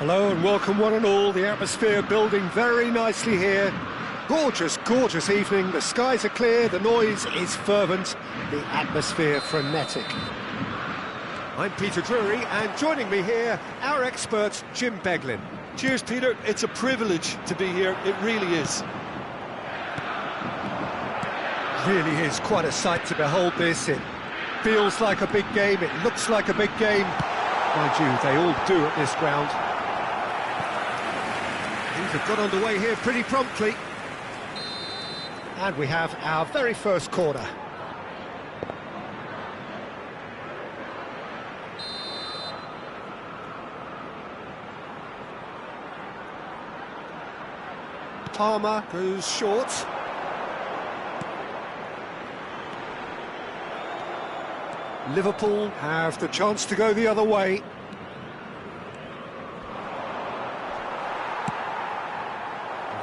Hello and welcome one and all. The atmosphere building very nicely here. Gorgeous, gorgeous evening. The skies are clear, the noise is fervent, the atmosphere frenetic. I'm Peter Drury, and joining me here, our expert, Jim Beglin. Cheers, Peter. It's a privilege to be here. It really is. Really is quite a sight to behold this. It feels like a big game, it looks like a big game. Mind you, they all do at this ground. Things have got underway here pretty promptly. And we have our very first corner. Palmer goes short. Liverpool have the chance to go the other way.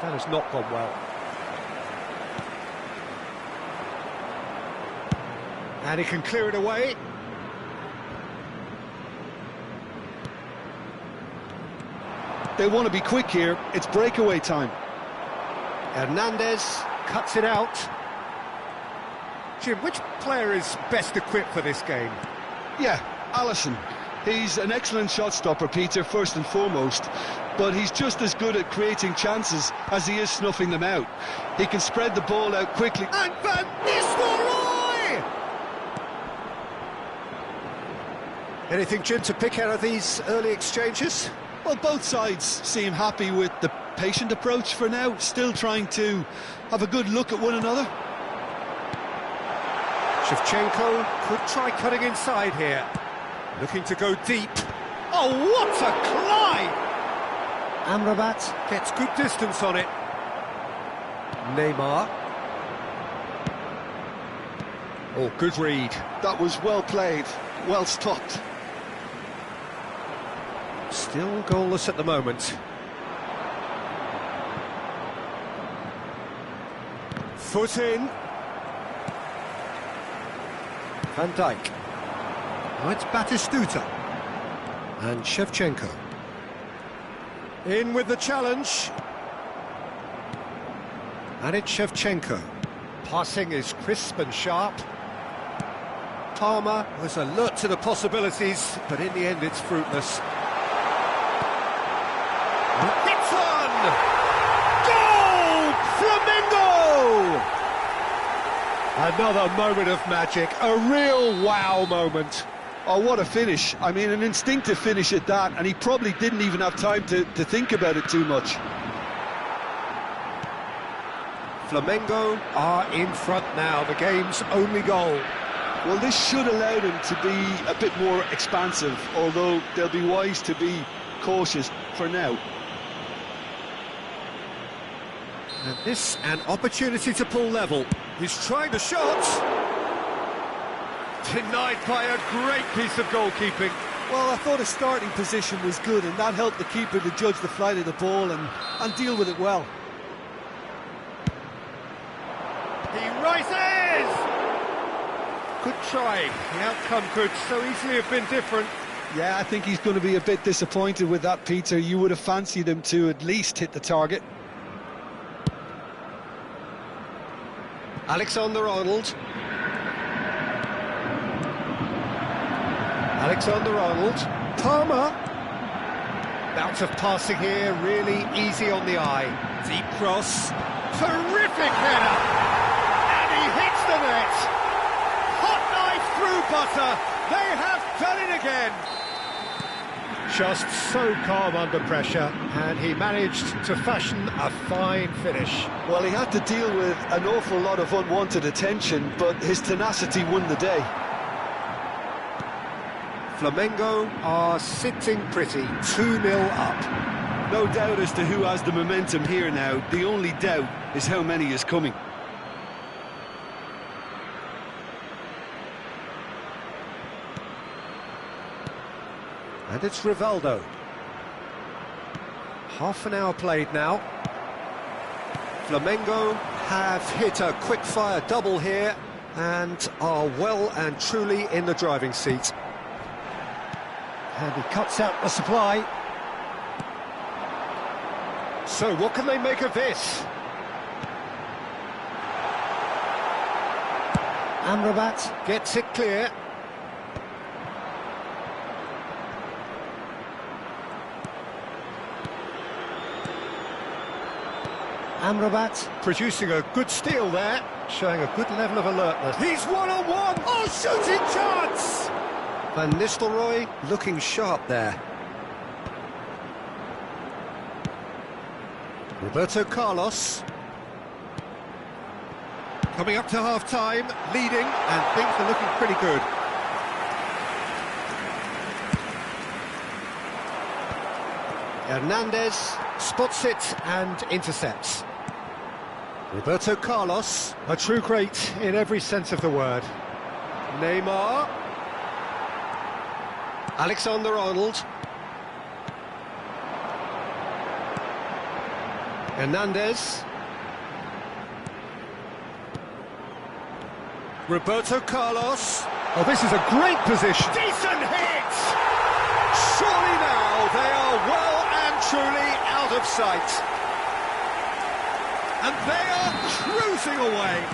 That has not gone well. And he can clear it away. They want to be quick here. It's breakaway time. Hernandez cuts it out. Jim, which player is best equipped for this game? Yeah, Alisson. He's an excellent shot stopper, Peter, first and foremost, but he's just as good at creating chances as he is snuffing them out. He can spread the ball out quickly. And Van Nistelrooy! Anything, Jim, to pick out of these early exchanges? Well, both sides seem happy with the patient approach for now, still trying to have a good look at one another. Shevchenko could try cutting inside here. Looking to go deep. Oh, what a climb! Amrabat gets good distance on it. Neymar. Oh, good read. That was well played, well stopped. Still goalless at the moment. Foot in. Van Dijk. Now it's Batistuta. And Shevchenko. In with the challenge. And it's Shevchenko. Passing is crisp and sharp. Palmer was alert to the possibilities, but in the end it's fruitless. Hits one! Goal! Flamengo! Another moment of magic, a real wow moment. Oh, what a finish. I mean, an instinctive finish at that, and he probably didn't even have time to think about it too much. Flamengo are in front now, the game's only goal. Well, this should allow them to be a bit more expansive, although they'll be wise to be cautious for now. And this, an opportunity to pull level. He's trying the shot. Denied by a great piece of goalkeeping. Well, I thought his starting position was good, and that helped the keeper to judge the flight of the ball and deal with it well. He rises! Good try. The outcome could so easily have been different. Yeah, I think he's going to be a bit disappointed with that, Peter. You would have fancied him to at least hit the target. Alexander-Arnold. Alexander-Arnold. Palmer. Bout of passing here, really easy on the eye. Deep cross. Terrific header! And he hits the net! Hot knife through butter! They have done it again! Just so calm under pressure, and he managed to fashion a fine finish. Well, he had to deal with an awful lot of unwanted attention, but his tenacity won the day. Flamengo are sitting pretty, 2-0 up. No doubt as to who has the momentum here now. The only doubt is how many is coming. And it's Rivaldo. Half an hour played now. Flamengo have hit a quick-fire double here and are well and truly in the driving seat. And he cuts out the supply. So what can they make of this? Amrabat gets it clear. Amrabat producing a good steal there, showing a good level of alertness. He's one-on-one! Oh, shooting chance! Van Nistelrooy looking sharp there. Roberto Carlos. Coming up to half-time, leading, and things are looking pretty good. Hernandez spots it and intercepts. Roberto Carlos, a true great in every sense of the word. Neymar. Alexander-Arnold. Hernandez. Roberto Carlos. Oh, this is a great position. Decent hit! Surely now they are well and truly out of sight. And they are cruising away.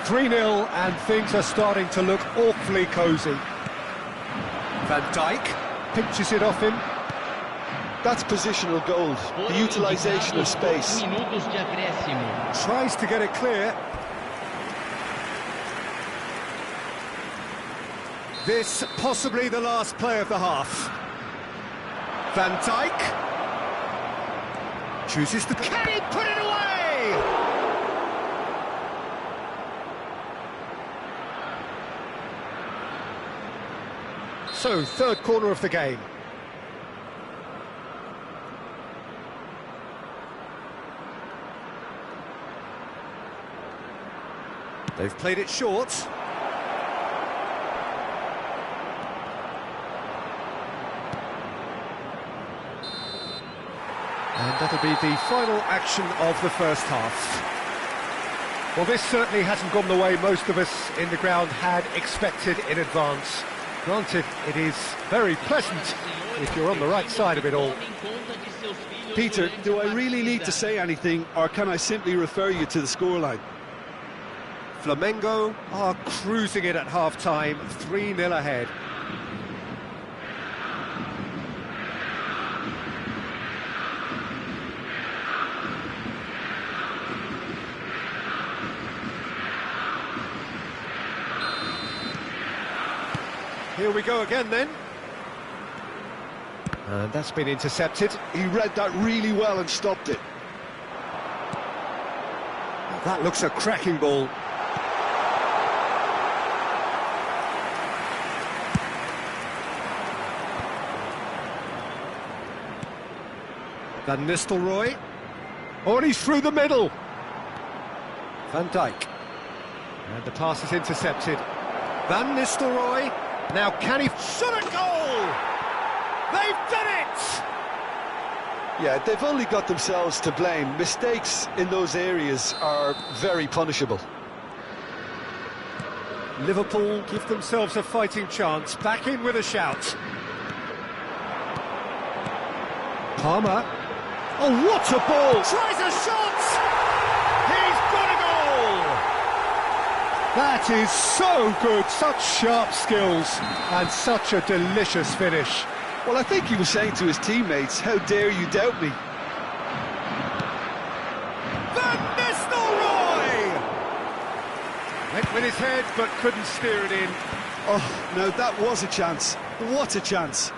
3-0 and things are starting to look awfully cosy. Van Dijk pinches it off him. That's positional gold, the utilisation of space. Tries to get it clear. This possibly the last play of the half. Van Dijk chooses the... Can he put it away? So, third corner of the game. They've played it short. And that'll be the final action of the first half. Well, this certainly hasn't gone the way most of us in the ground had expected in advance. Granted, it is very pleasant if you're on the right side of it all. Peter, do I really need to say anything, or can I simply refer you to the scoreline? Flamengo are cruising it at half-time, 3-0 ahead. Here we go again then. And that's been intercepted. He read that really well and stopped it. That looks a cracking ball. Van Nistelrooy. Oh, and he's through the middle. Van Dijk. And the pass is intercepted. Van Nistelrooy. Now can he shot a goal? They've done it! Yeah, they've only got themselves to blame. Mistakes in those areas are very punishable. Liverpool give themselves a fighting chance. Back in with a shout. Palmer. Oh, what a ball! Tries a shot! He's got a goal! That is so good, such sharp skills, and such a delicious finish. Well, I think he was saying to his teammates, how dare you doubt me? Van Nistelrooy! Went with his head, but couldn't steer it in. Oh, no, that was a chance. What a chance.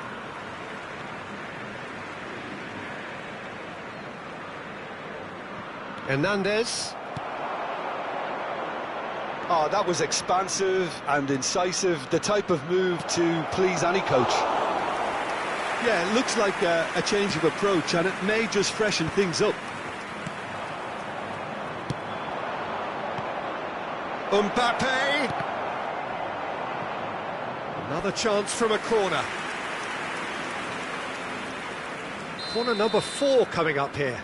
Hernandez. Oh, that was expansive and incisive, the type of move to please any coach. Yeah, it looks like a change of approach, and it may just freshen things up. Mbappe. Another chance from a corner. Corner number 4 coming up here.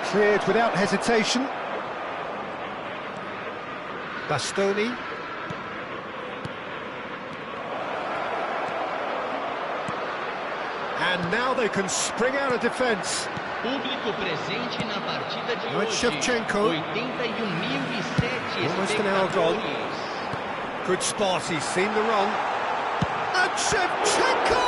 Cleared without hesitation. Bastoni. And now they can spring out of defence. Público presente na partida de Now it's hoje. Shevchenko. 81.007 Almost an hour gone. espectadores. Good spot, he's seen the run. And Shevchenko!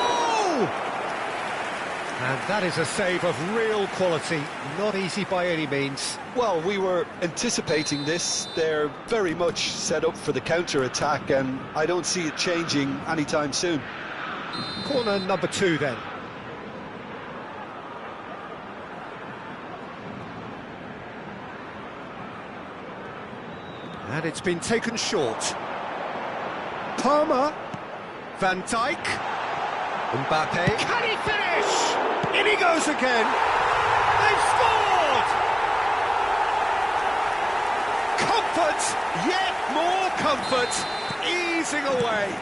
And that is a save of real quality, not easy by any means. Well, we were anticipating this. They're very much set up for the counter-attack, and I don't see it changing anytime soon. Corner number 2 then. And it's been taken short. Palmer. Van Dijk. Mbappe. Can he finish? In he goes again. They've scored! Comfort, yet more comfort, easing away.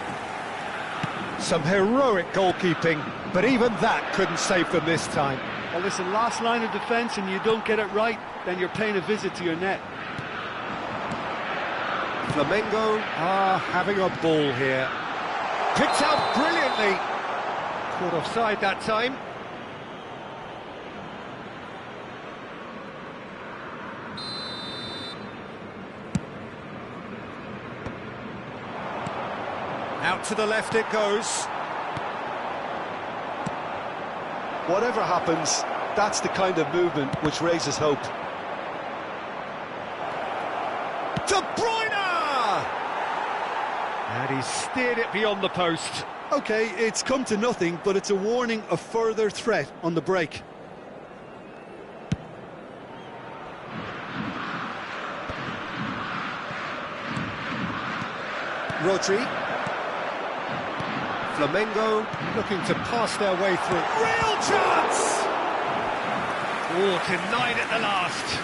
Some heroic goalkeeping, but even that couldn't save them this time. Well, listen, last line of defence and you don't get it right, then you're paying a visit to your net. Flamengo are having a ball here. Picked out brilliantly. Caught offside that time. Out to the left it goes. Whatever happens, that's the kind of movement which raises hope. De Bruyne! And he's steered it beyond the post. OK, it's come to nothing, but it's a warning of further threat on the break. Rodri. Flamengo looking to pass their way through. Real chance! Oh, denied at the last.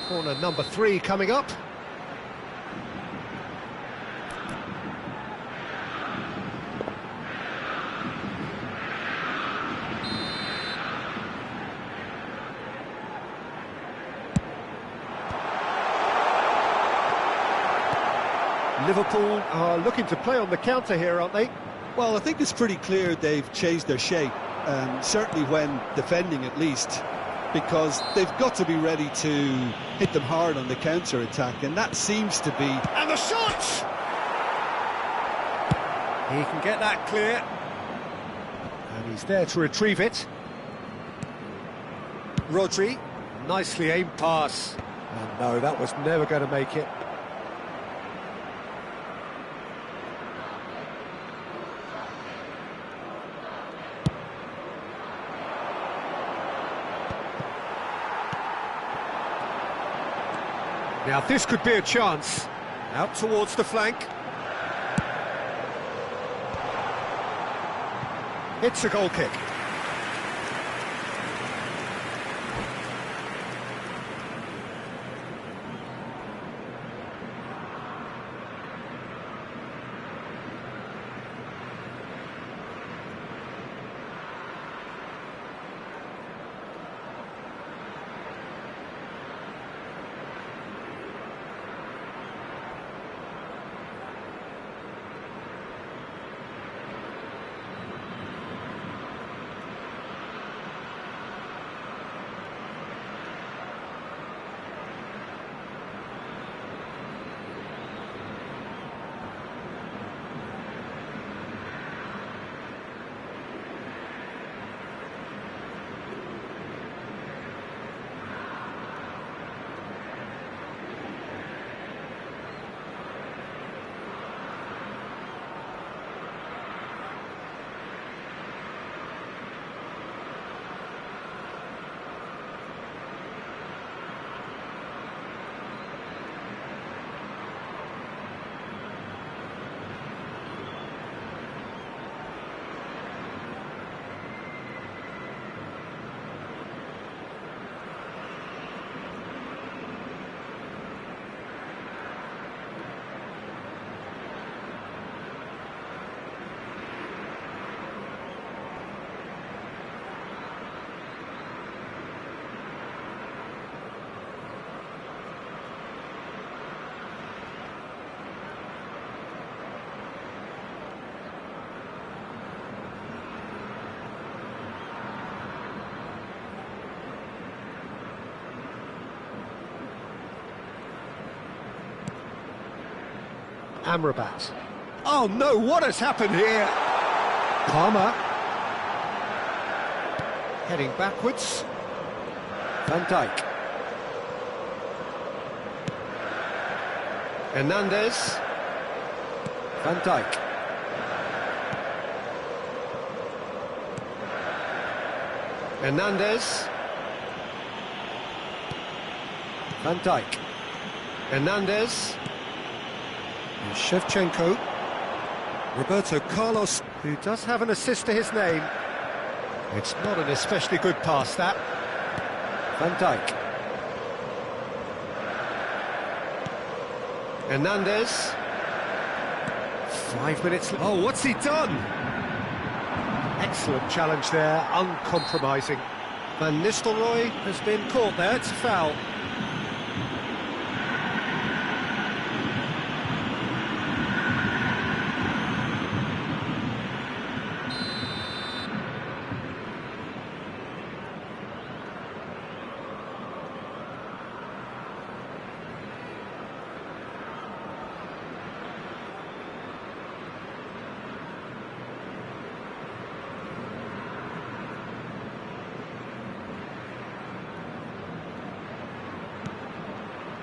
Corner number 3 coming up. Liverpool are looking to play on the counter here, aren't they? Well, I think it's pretty clear they've changed their shape, certainly when defending at least, because they've got to be ready to hit them hard on the counter-attack, and that seems to be... And the shot! He can get that clear. And he's there to retrieve it. Rodri, nicely aimed pass. And no, that was never going to make it. Now this could be a chance. Out towards the flank. It's a goal kick. Amrabat. Oh no, what has happened here? Palmer. Heading backwards. Van Dijk. Hernandez. Van Dijk. Hernandez. Van Dijk. Hernandez. And Shevchenko. Roberto Carlos, who does have an assist to his name. It's not an especially good pass, that. Van Dijk. Hernandez. 5 minutes. Oh, what's he done? Excellent challenge there, uncompromising. Van Nistelrooy has been caught there, it's a foul.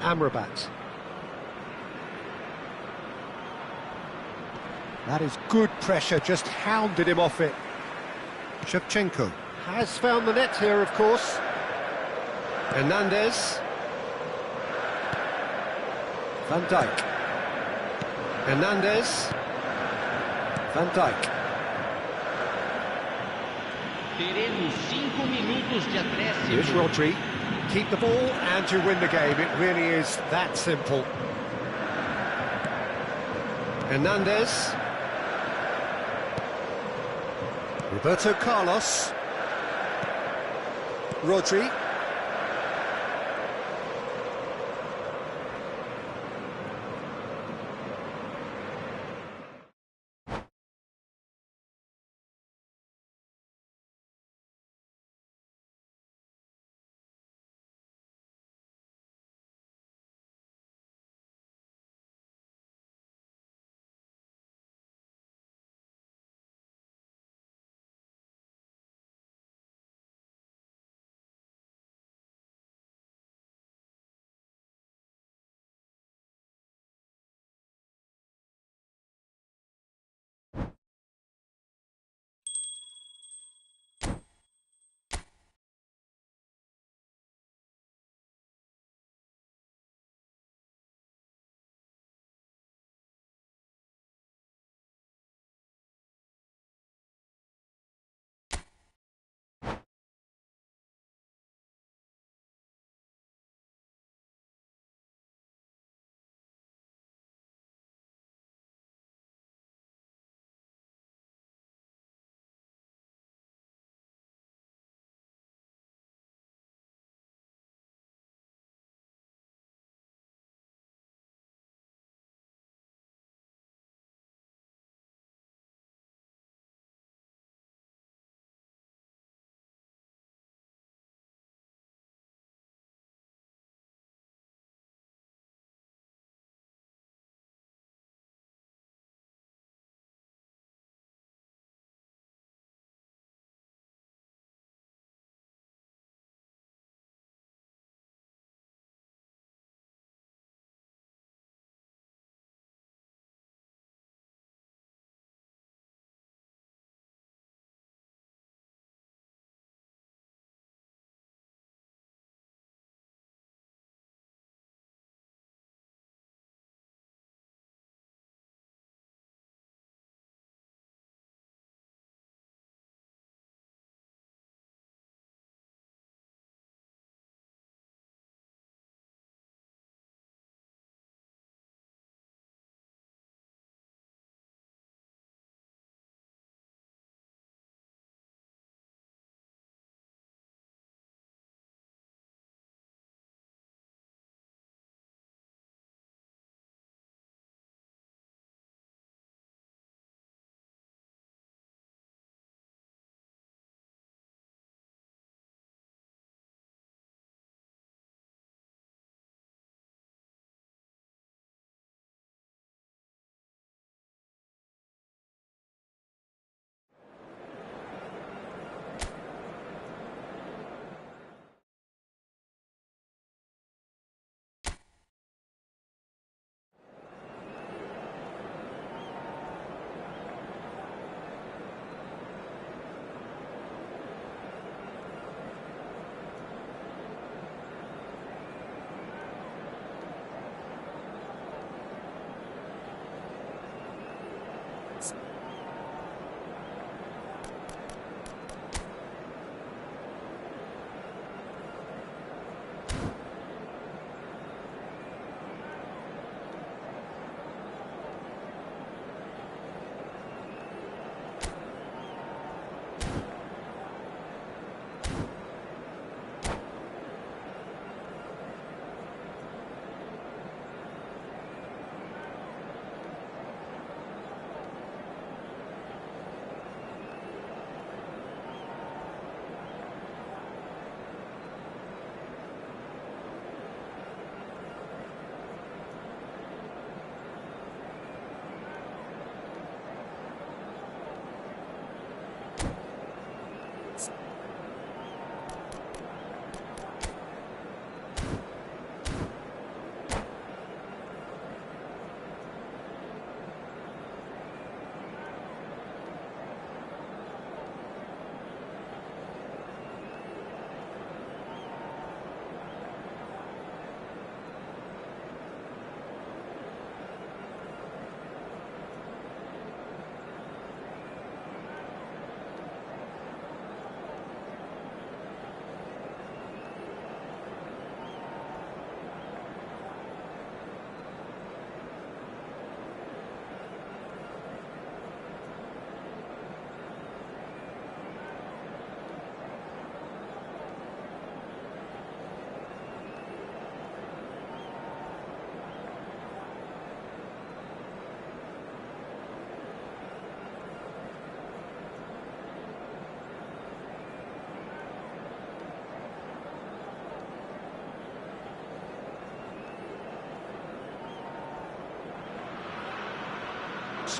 Amrabat. That is good pressure, just hounded him off it. Shevchenko has found the net here, of course. Hernandez. Van Dijk. Hernandez. Van Dijk. Teremos 5 minutos de acréscimo. Here's Rodri. Keep the ball and you win the game. It really is that simple. Hernandez. Roberto Carlos. Rodri.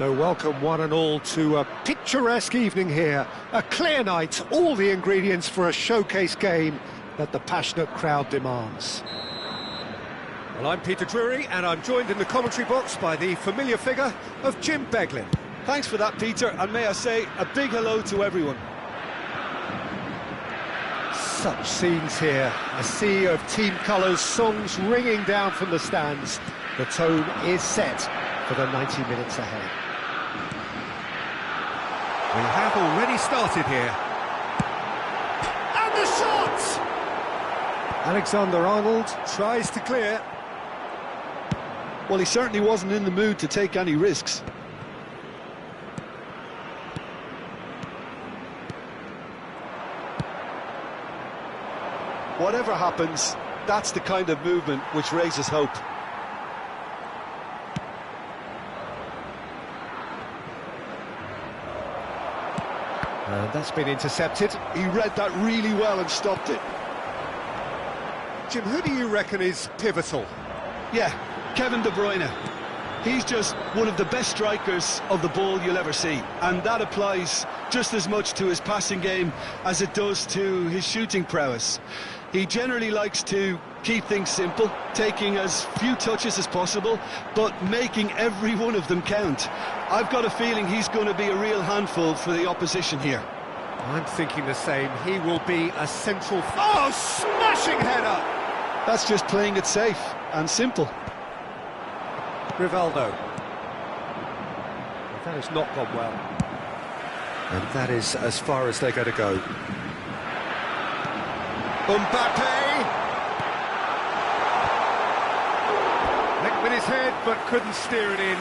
So welcome one and all to a picturesque evening here. A clear night, all the ingredients for a showcase game that the passionate crowd demands. Well, I'm Peter Drury, and I'm joined in the commentary box by the familiar figure of Jim Beglin. Thanks for that, Peter, and may I say a big hello to everyone. Such scenes here, a sea of team colours, songs ringing down from the stands. The tone is set for the 90 minutes ahead. We have already started here. And the shot! Alexander-Arnold tries to clear. Well, he certainly wasn't in the mood to take any risks. Whatever happens, that's the kind of movement which raises hope. And that's been intercepted. He read that really well and stopped it. Jim, who do you reckon is pivotal? Yeah, Kevin De Bruyne. He's just one of the best strikers of the ball you'll ever see, and that applies just as much to his passing game as it does to his shooting prowess. He generally likes to keep things simple, taking as few touches as possible, but making every one of them count. I've got a feeling he's going to be a real handful for the opposition here. I'm thinking the same. He will be a central... Oh, smashing header! That's just playing it safe and simple. Rivaldo. That has not gone well. And that is as far as they're going to go. Mbappe! Licked with his head, but couldn't steer it in.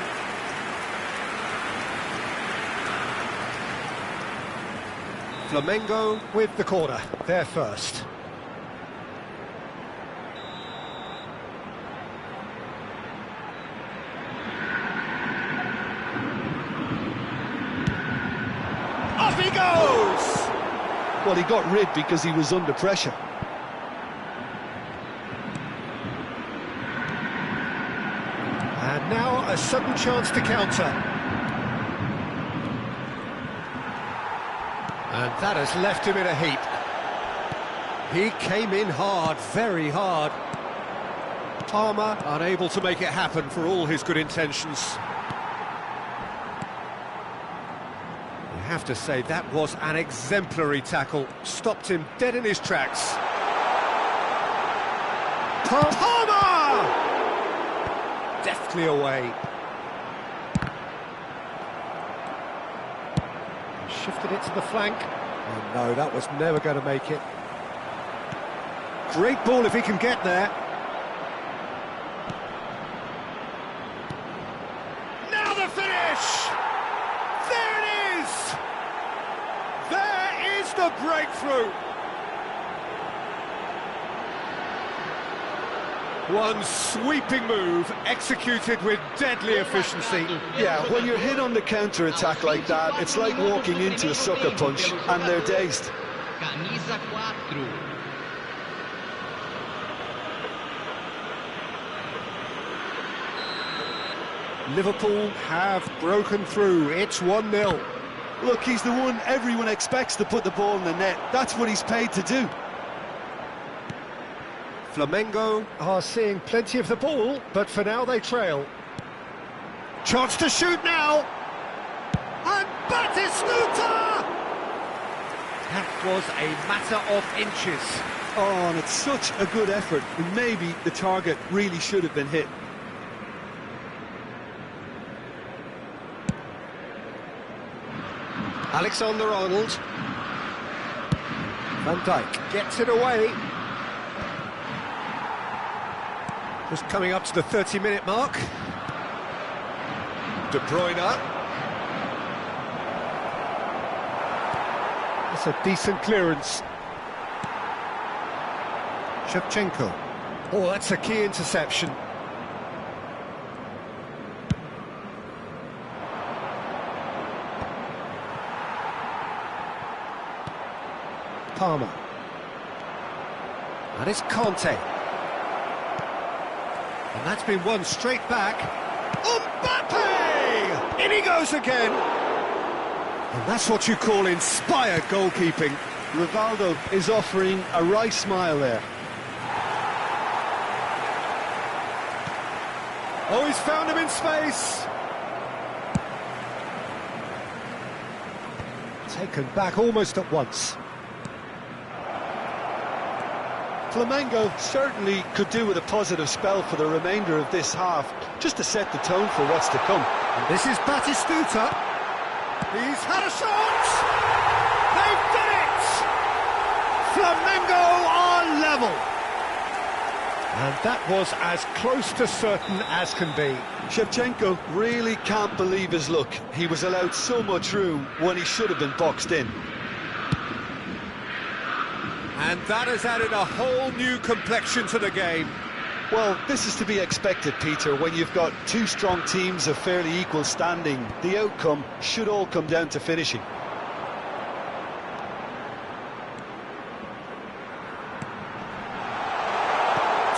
Flamengo with the corner, they're first. Off he goes! Well, he got rid because he was under pressure. And now a sudden chance to counter. And that has left him in a heap. He came in hard, very hard. Palmer unable to make it happen for all his good intentions. You have to say that was an exemplary tackle. Stopped him dead in his tracks. Palmer! Deftly away. Shifted it to the flank. Oh no, that was never going to make it. Great ball if he can get there. Now the finish! There it is! There is the breakthrough! One sweeping move, executed with deadly efficiency. Yeah, when you're hit on the counter-attack like that, it's like walking into a sucker punch, and they're dazed. Camisa 4. Liverpool have broken through. It's 1-0. Look, he's the one everyone expects to put the ball in the net. That's what he's paid to do. Flamengo are seeing plenty of the ball, but for now they trail. Chance to shoot now! And Batistuta! That was a matter of inches. Oh, and it's such a good effort. And maybe the target really should have been hit. Alexander-Arnold. Van Dijk gets it away. Just coming up to the 30-minute mark. De Bruyne. That's a decent clearance. Shevchenko. Oh, that's a key interception. Palmer. That is Conte. And that's been won straight back. Mbappe! In he goes again. And that's what you call inspired goalkeeping. Rivaldo is offering a wry smile there. Oh, he's found him in space. Taken back almost at once. Flamengo certainly could do with a positive spell for the remainder of this half, just to set the tone for what's to come. And this is Batistuta. He's had a shot! They've done it! Flamengo are level! And that was as close to certain as can be. Shevchenko really can't believe his luck. He was allowed so much room when he should have been boxed in. And that has added a whole new complexion to the game. Well, this is to be expected, Peter, when you've got two strong teams of fairly equal standing. The outcome should all come down to finishing.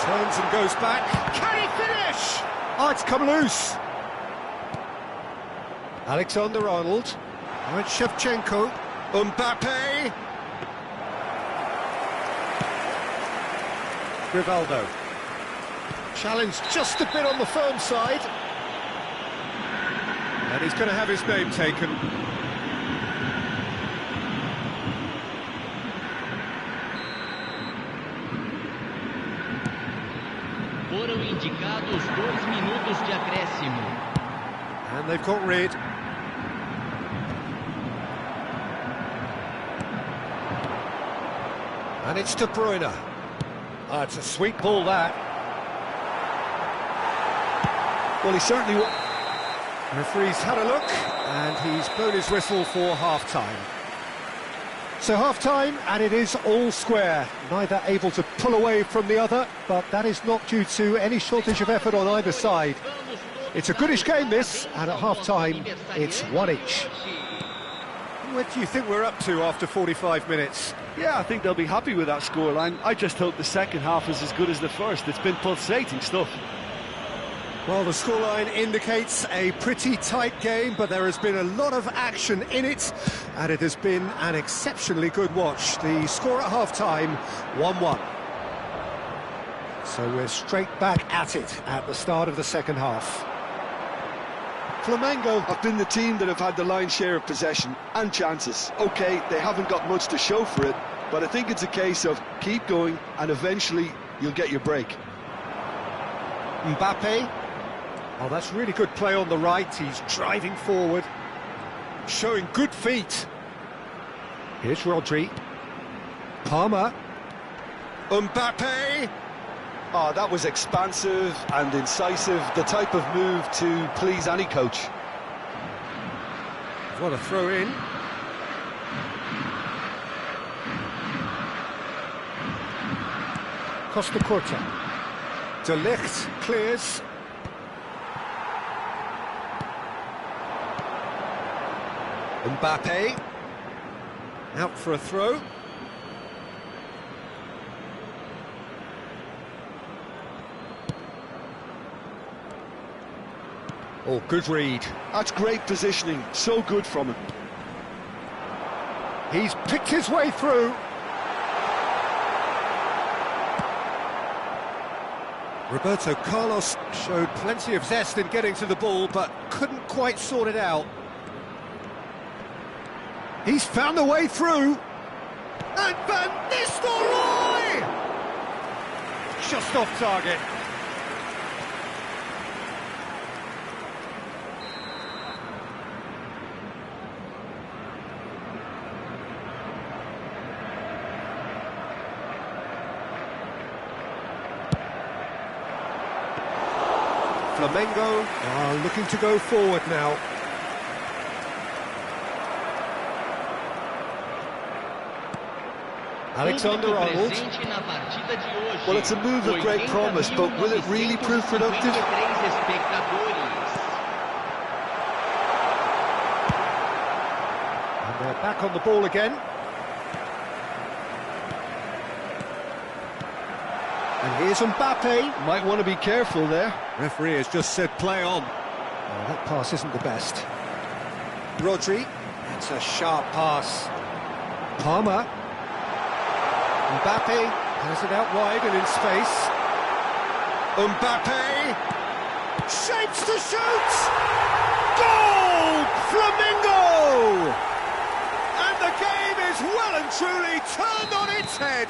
Turns and goes back. Can he finish? Oh, it's come loose. Alexander-Arnold. Now it's Shevchenko. Mbappe. Rivaldo. Challenge just a bit on the firm side. And he's going to have his name taken. Foram indicados 2 minutos de acréscimo. And they've got rid. And it's De Bruyne. Oh, it's a sweet ball, that. Well, he certainly... The referee's had a look, and he's blown his whistle for half-time. So half-time, and it is all square. Neither able to pull away from the other, but that is not due to any shortage of effort on either side. It's a goodish game, this, and at half-time, it's one each. What do you think we're up to after 45 minutes? Yeah, I think they'll be happy with that scoreline. I just hope the second half is as good as the first. It's been pulsating stuff. Well, the scoreline indicates a pretty tight game, but there has been a lot of action in it, and it has been an exceptionally good watch. The score at half-time, 1-1. So we're straight back at it at the start of the second half. Flamengo have been the team that have had the lion's share of possession and chances. OK, they haven't got much to show for it, but I think it's a case of keep going and eventually you'll get your break. Mbappe. Oh, that's really good play on the right. He's driving forward, showing good feet. Here's Rodri. Palmer. Mbappe. Oh, that was expansive and incisive, the type of move to please any coach. What a throw in. Costa Curta. De Ligt clears. Mbappe. Out for a throw. Oh, good read. That's great positioning, so good from him. He's picked his way through. Roberto Carlos showed plenty of zest in getting to the ball, but couldn't quite sort it out. He's found a way through. And Van Nistelrooy! Just off target. Flamengo are looking to go forward now. Alexander-Arnold. Well, it's a move of great promise, but will it really prove productive? And they're back on the ball again. And here's Mbappe. Might want to be careful there. Referee has just said play on. Oh, that pass isn't the best. Rodri, it's a sharp pass. Palmer. Mbappe has it out wide and in space. Mbappe shapes to shoot! Goal! Flamengo! And the game is well and truly turned on its head.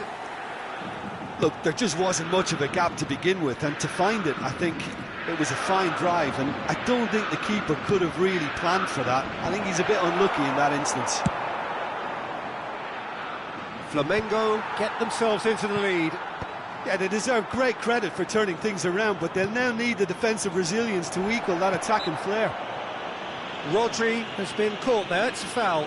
Look, there just wasn't much of a gap to begin with, and to find it, I think it was a fine drive, and I don't think the keeper could have really planned for that. I think he's a bit unlucky in that instance. Flamengo get themselves into the lead. Yeah, they deserve great credit for turning things around, but they'll now need the defensive resilience to equal that attacking flair. Rodri has been caught there, it's a foul.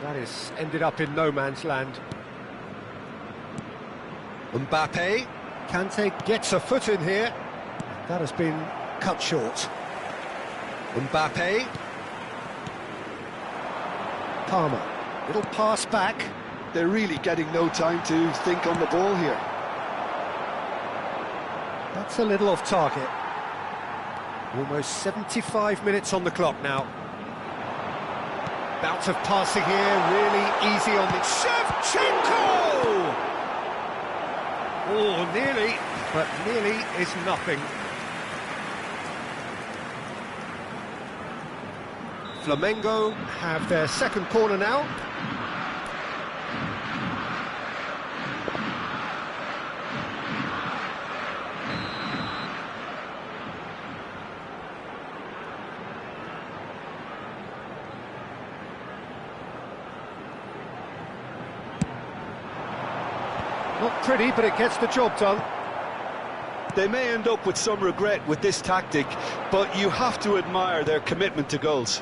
That is ended up in no man's land. Mbappe, Kante gets a foot in here. That has been cut short. Mbappe. Palmer, little pass back. They're really getting no time to think on the ball here. That's a little off target. Almost 75 minutes on the clock now. Bout of passing here, really easy on the... Shevchenko! Oh, nearly, but nearly is nothing. Flamengo have their second corner now. Not pretty, but it gets the job done. They may end up with some regret with this tactic, but you have to admire their commitment to goals.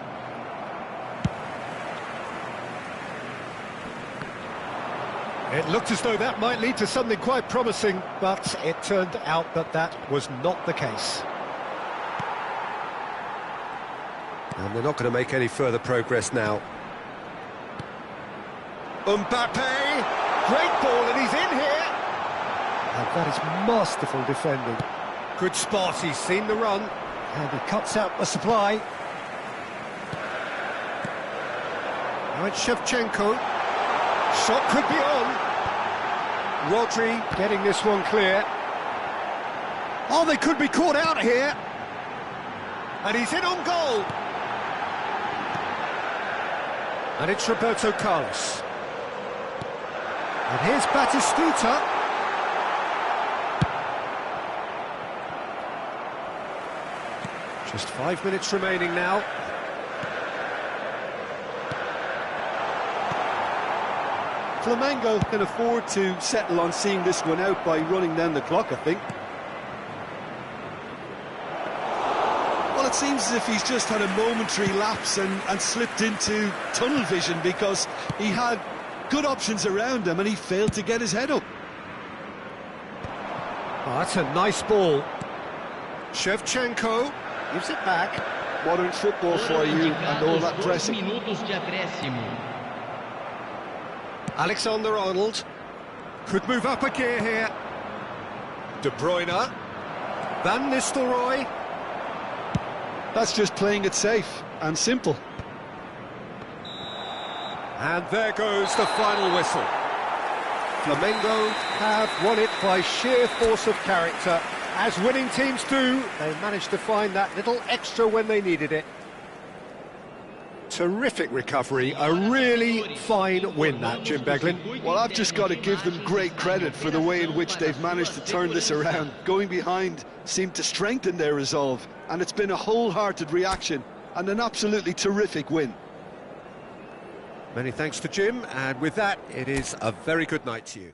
It looked as though that might lead to something quite promising, but it turned out that that was not the case. And they're not going to make any further progress now. Mbappe! Great ball, and he's in here! And that is masterful defending. Good spot, he's seen the run, and he cuts out the supply. Now it's Shevchenko. Shot could be on. Rodri getting this one clear. Oh, they could be caught out here. And he's in on goal. And it's Roberto Carlos. And here's Batistuta. Just 5 minutes remaining now. Flamengo can afford to settle on seeing this one out by running down the clock, I think. Well, it seems as if he's just had a momentary lapse and slipped into tunnel vision, because he had good options around him and he failed to get his head up. Oh, that's a nice ball. Shevchenko gives it back. Modern football for you, and all that pressing. Minutos de acréscimo. Alexander-Arnold could move up a gear here. De Bruyne. Van Nistelrooy. That's just playing it safe and simple. And there goes the final whistle. Flamengo have won it by sheer force of character. As winning teams do, they managed to find that little extra when they needed it. Terrific recovery, a really fine win that, Jim Beglin. Well, I've just got to give them great credit for the way in which they've managed to turn this around. Going behind seemed to strengthen their resolve, and it's been a wholehearted reaction and an absolutely terrific win. Many thanks to Jim, and with that, it is a very good night to you.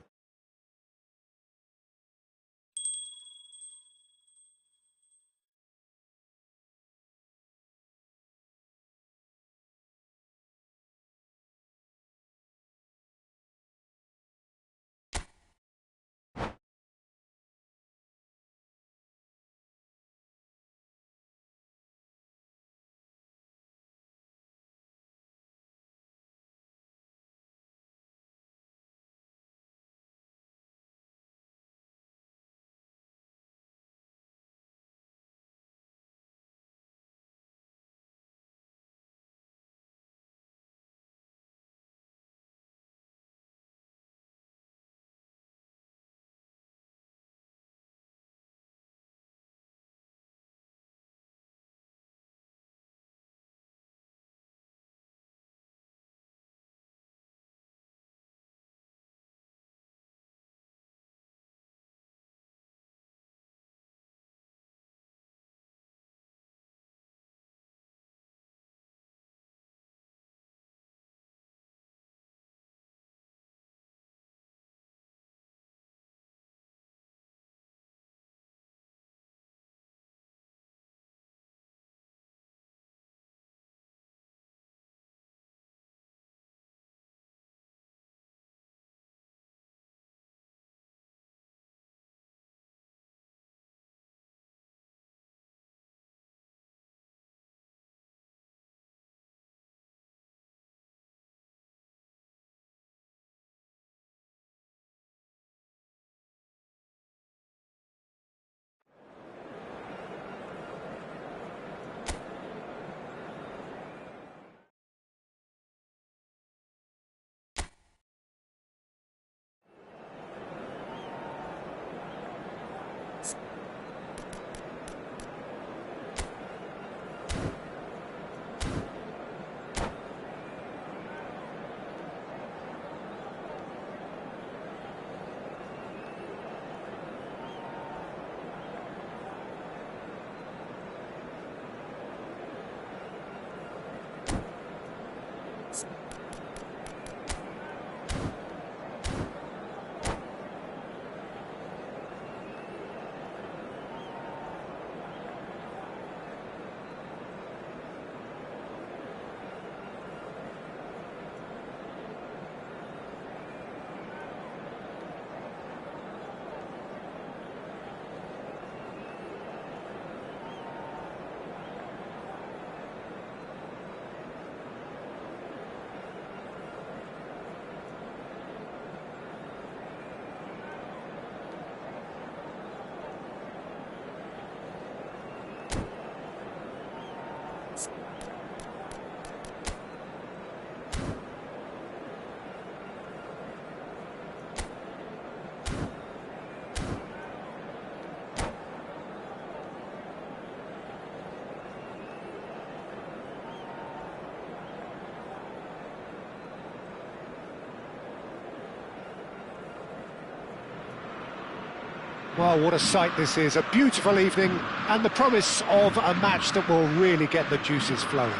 Well, what a sight this is. A beautiful evening and the promise of a match that will really get the juices flowing.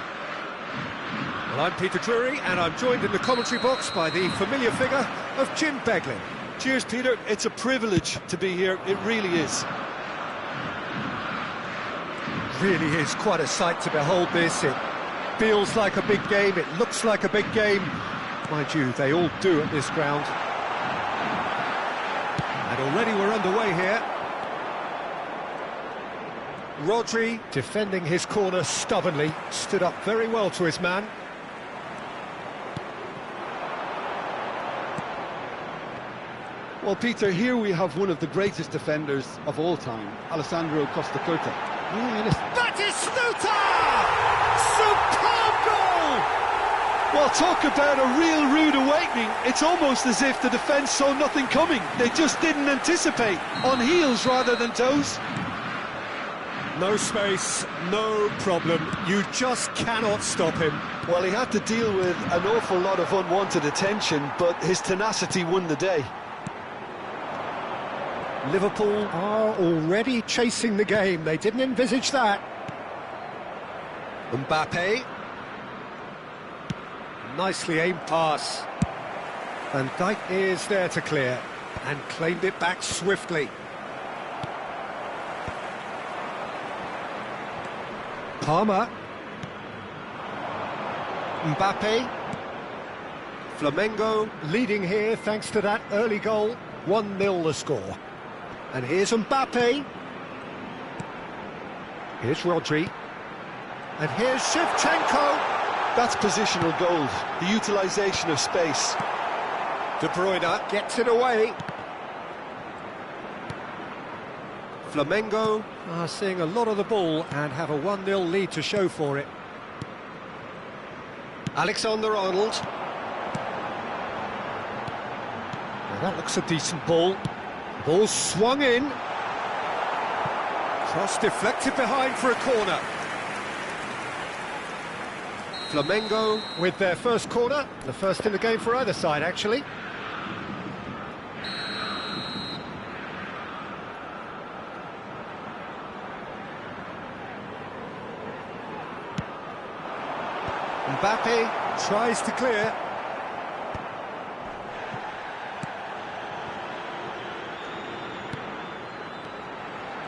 Well, I'm Peter Drury and I'm joined in the commentary box by the familiar figure of Jim Beglin. Cheers, Peter. It's a privilege to be here. It really is. Really is quite a sight to behold this. It feels like a big game. It looks like a big game. Mind you, they all do at this ground. And already we're underway here. Rodri, defending his corner stubbornly, stood up very well to his man. Well, Peter, here we have one of the greatest defenders of all time, Alessandro Costacurta. That is Stuta! Superb goal! Well, talk about a real rude awakening. It's almost as if the defence saw nothing coming. They just didn't anticipate, on heels rather than toes. No space, no problem. You just cannot stop him. Well, he had to deal with an awful lot of unwanted attention, but his tenacity won the day. Liverpool are already chasing the game. They didn't envisage that. Mbappe. Nicely aimed pass. Van Dijk is there to clear and claimed it back swiftly. Palmer. Mbappe. Flamengo leading here thanks to that early goal. 1-0 the score. And here's Mbappe. Here's Rodri. And here's Shevchenko. That's positional gold, the utilisation of space. De Bruyne gets it away. Flamengo are seeing a lot of the ball and have a 1-0 lead to show for it. Alexander-Arnold. Now that looks a decent ball. Ball swung in. Cross deflected behind for a corner. Flamengo with their first corner, the first in the game for either side, actually. Mbappe tries to clear.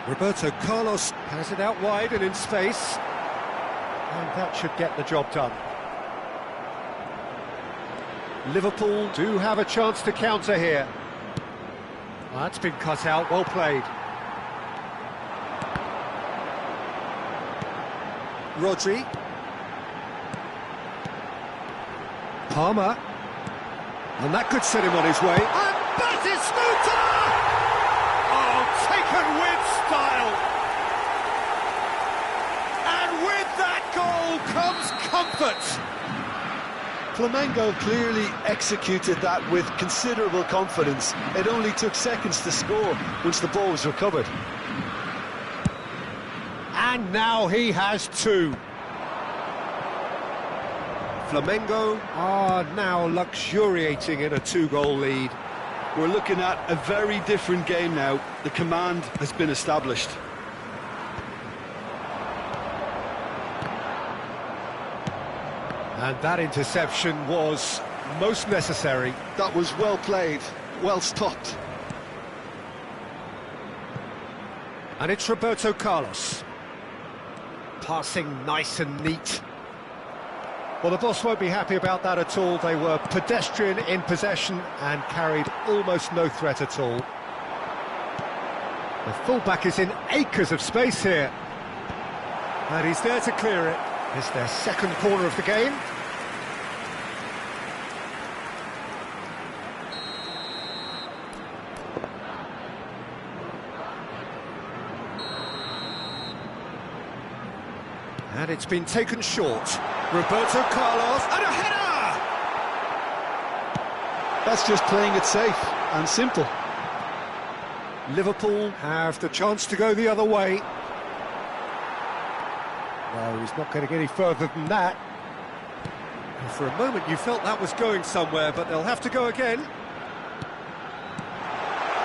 Roberto Carlos has it out wide and in space. And that should get the job done. Liverpool do have a chance to counter here. Well, that's been cut out, well played. Rodri. Palmer. And that could set him on his way. And Batistuta! Oh, taken with style! And with that goal comes comfort! Flamengo clearly executed that with considerable confidence. It only took seconds to score once the ball was recovered. And now he has two. Flamengo are now luxuriating in a two-goal lead. We're looking at a very different game now. The command has been established. And that interception was most necessary. That was well played, well stopped. And it's Roberto Carlos. Passing nice and neat. Well, the boss won't be happy about that at all. They were pedestrian in possession and carried almost no threat at all. The fullback is in acres of space here. And he's there to clear it. It's their second corner of the game. And it's been taken short. Roberto Carlos, and a header! That's just playing it safe and simple. Liverpool have the chance to go the other way. No, he's not going to get any further than that. And for a moment you felt that was going somewhere, but they'll have to go again.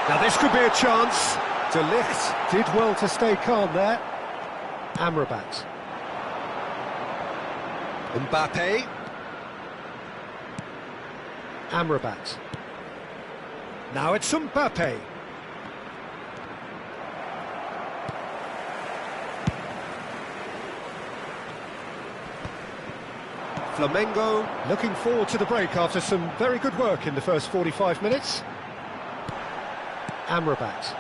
Now this could be a chance. De Ligt did well to stay calm there. Amrabat. Mbappe. Amrabat. Now it's Mbappe. Flamengo looking forward to the break after some very good work in the first 45 minutes. Amrabat.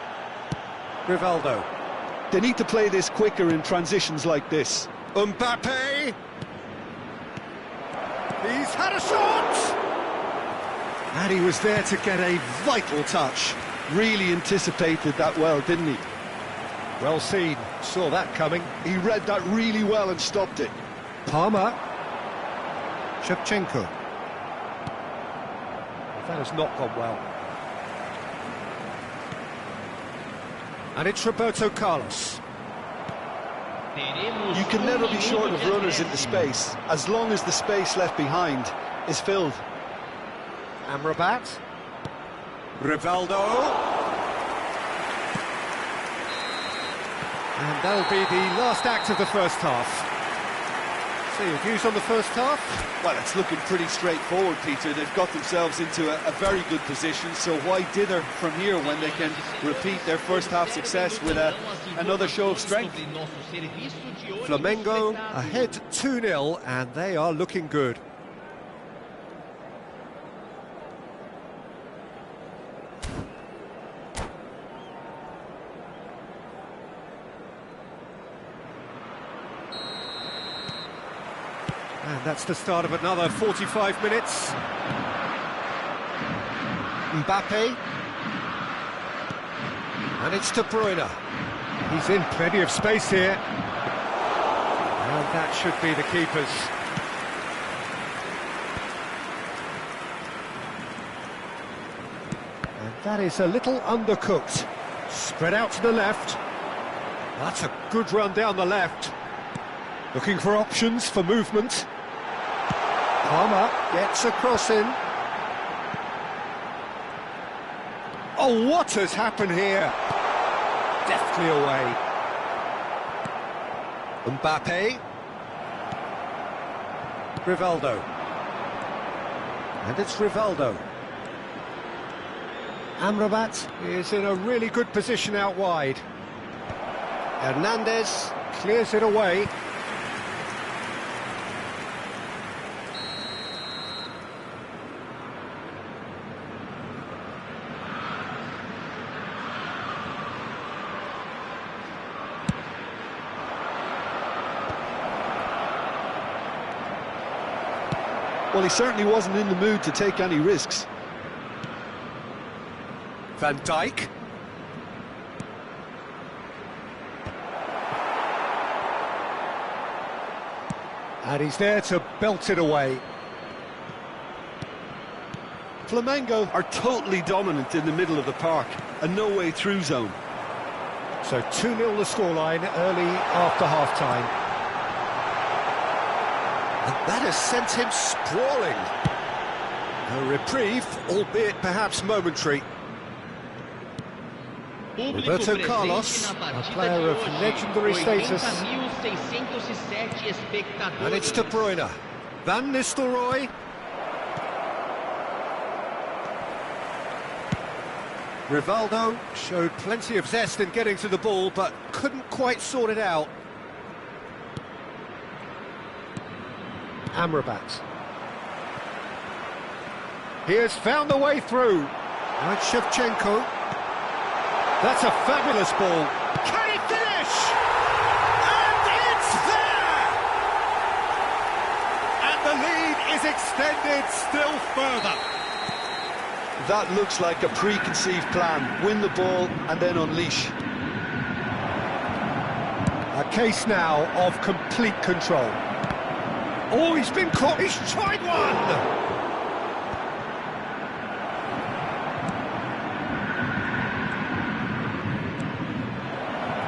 Rivaldo. They need to play this quicker in transitions like this. Mbappe! He's had a shot! And he was there to get a vital touch. Really anticipated that well, didn't he? Well seen, saw that coming. He read that really well and stopped it. Palmer. Shevchenko. That has not gone well. And it's Roberto Carlos. You can never be short of runners into space, as long as the space left behind is filled. Amrabat. Rivaldo. And that'll be the last act of the first half. So your views on the first half? Well, it's looking pretty straightforward, Peter. They've got themselves into a very good position, so why dither from here when they can repeat their first half success with another show of strength? Flamengo ahead 2-0, and they are looking good. And that's the start of another 45 minutes. Mbappe. And it's De Bruyne. He's in plenty of space here. And that should be the keepers. And that is a little undercooked. Spread out to the left. That's a good run down the left. Looking for options for movement. Palmer gets a cross in. Oh, what has happened here? Deftly away. Mbappe. Rivaldo. And it's Rivaldo. Amrabat is in a really good position out wide. Hernandez clears it away. Well, he certainly wasn't in the mood to take any risks. Van Dijk. And he's there to belt it away. Flamengo are totally dominant in the middle of the park, a no-way through zone. So 2-0 the scoreline early after half-time. And that has sent him sprawling. A reprieve, albeit perhaps momentary. Roberto Carlos, a player of legendary status. And it's De Bruyne. Van Nistelrooy. Rivaldo showed plenty of zest in getting to the ball, but couldn't quite sort it out. Amrabat. He has found the way through. Now it's Shevchenko. That's a fabulous ball. Can he finish? And it's there! And the lead is extended still further. That looks like a preconceived plan. Win the ball and then unleash. A case now of complete control. Oh, he's been caught, he's tried one!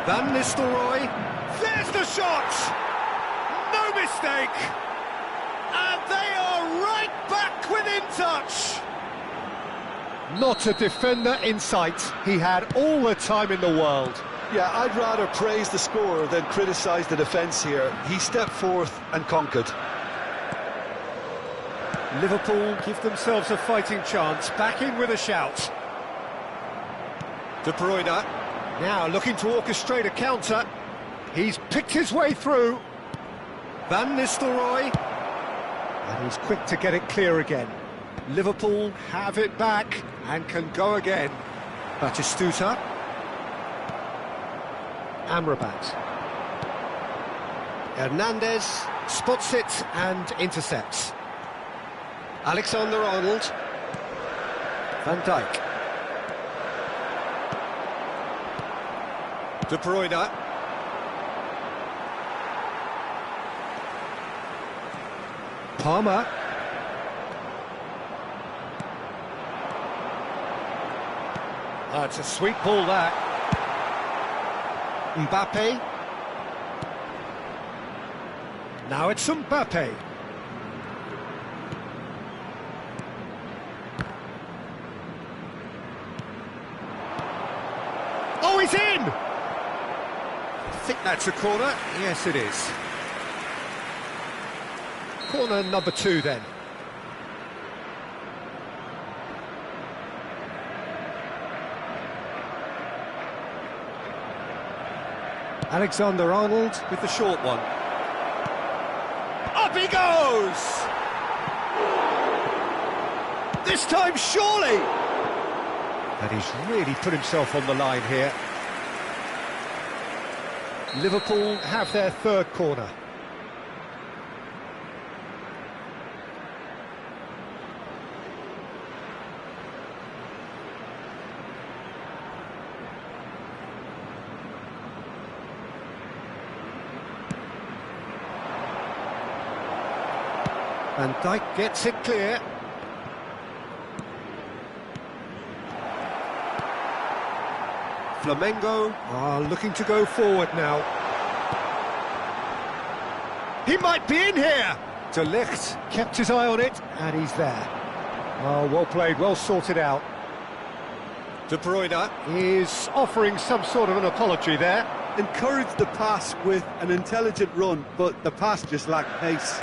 Van Nistelrooy, there's the shot! No mistake! And they are right back within touch! Not a defender in sight. He had all the time in the world. Yeah, I'd rather praise the scorer than criticise the defence here. He stepped forth and conquered. Liverpool give themselves a fighting chance, back in with a shout. De Bruyne, now looking to orchestrate a counter. He's picked his way through. Van Nistelrooy, and he's quick to get it clear again. Liverpool have it back and can go again. Batistuta. Amrabat. Hernandez spots it and intercepts. Alexander-Arnold. Van Dijk. De Bruyne. Palmer. It's a sweet ball, that. Mbappe. Now it's Mbappe. Oh, he's in! I think that's a corner. Yes, it is. Corner number 2, then. Alexander-Arnold with the short one. Up he goes! This time, surely! And he's really put himself on the line here. Liverpool have their third corner. Van Dijk gets it clear. Flamengo are looking to go forward now. He might be in here! De Ligt kept his eye on it, and he's there. Oh, well played, well sorted out. De Bruyne is offering some sort of an apology there. Encouraged the pass with an intelligent run, but the pass just lacked pace.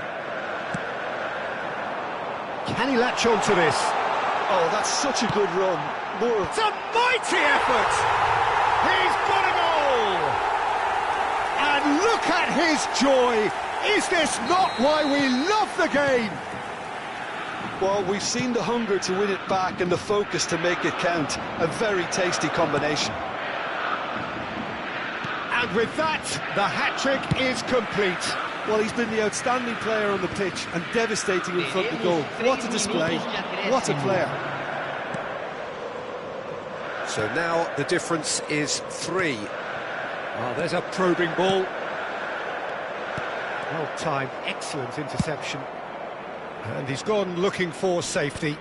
Can he latch on to this? Oh, that's such a good run. More. It's a mighty effort! He's got a goal! And look at his joy! Is this not why we love the game? Well, we've seen the hunger to win it back and the focus to make it count. A very tasty combination. And with that, the hat-trick is complete. Well, he's been the outstanding player on the pitch and devastating in front of the goal. What a display, what a player. So now the difference is 3. Oh, there's a probing ball. Well timed, excellent interception. And he's gone looking for safety.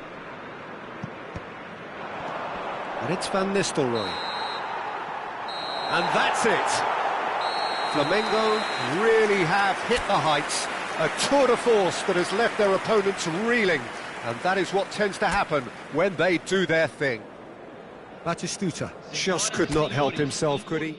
And it's Van Nistelrooy. And that's it. Flamengo really have hit the heights. A tour de force that has left their opponents reeling. And that is what tends to happen when they do their thing. Batistuta just could not help himself, could he?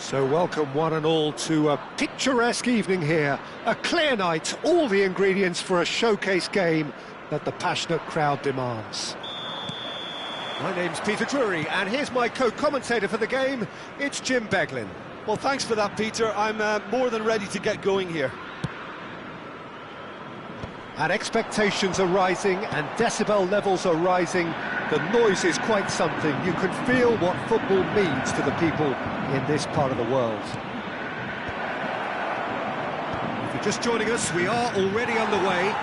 So welcome one and all to a picturesque evening here. A clear night, all the ingredients for a showcase game that the passionate crowd demands. My name's Peter Drury, and here's my co-commentator for the game, it's Jim Beglin. Well, thanks for that, Peter. I'm more than ready to get going here. And expectations are rising, and decibel levels are rising. The noise is quite something. You can feel what football means to the people in this part of the world. If you're just joining us, we are already underway.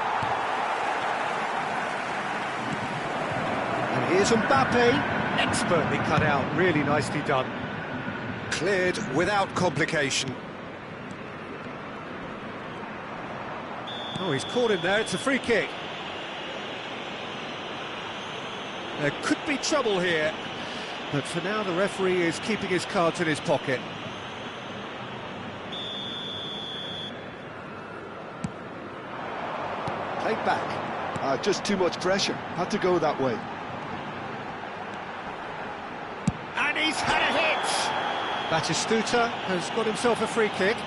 And here's Mbappe, expertly cut out, really nicely done. Cleared without complication. Oh, he's caught him there, it's a free kick. There could be trouble here, but for now the referee is keeping his cards in his pocket. Played back. Just too much pressure, had to go that way. And he's had a hit! Batistuta has got himself a free kick.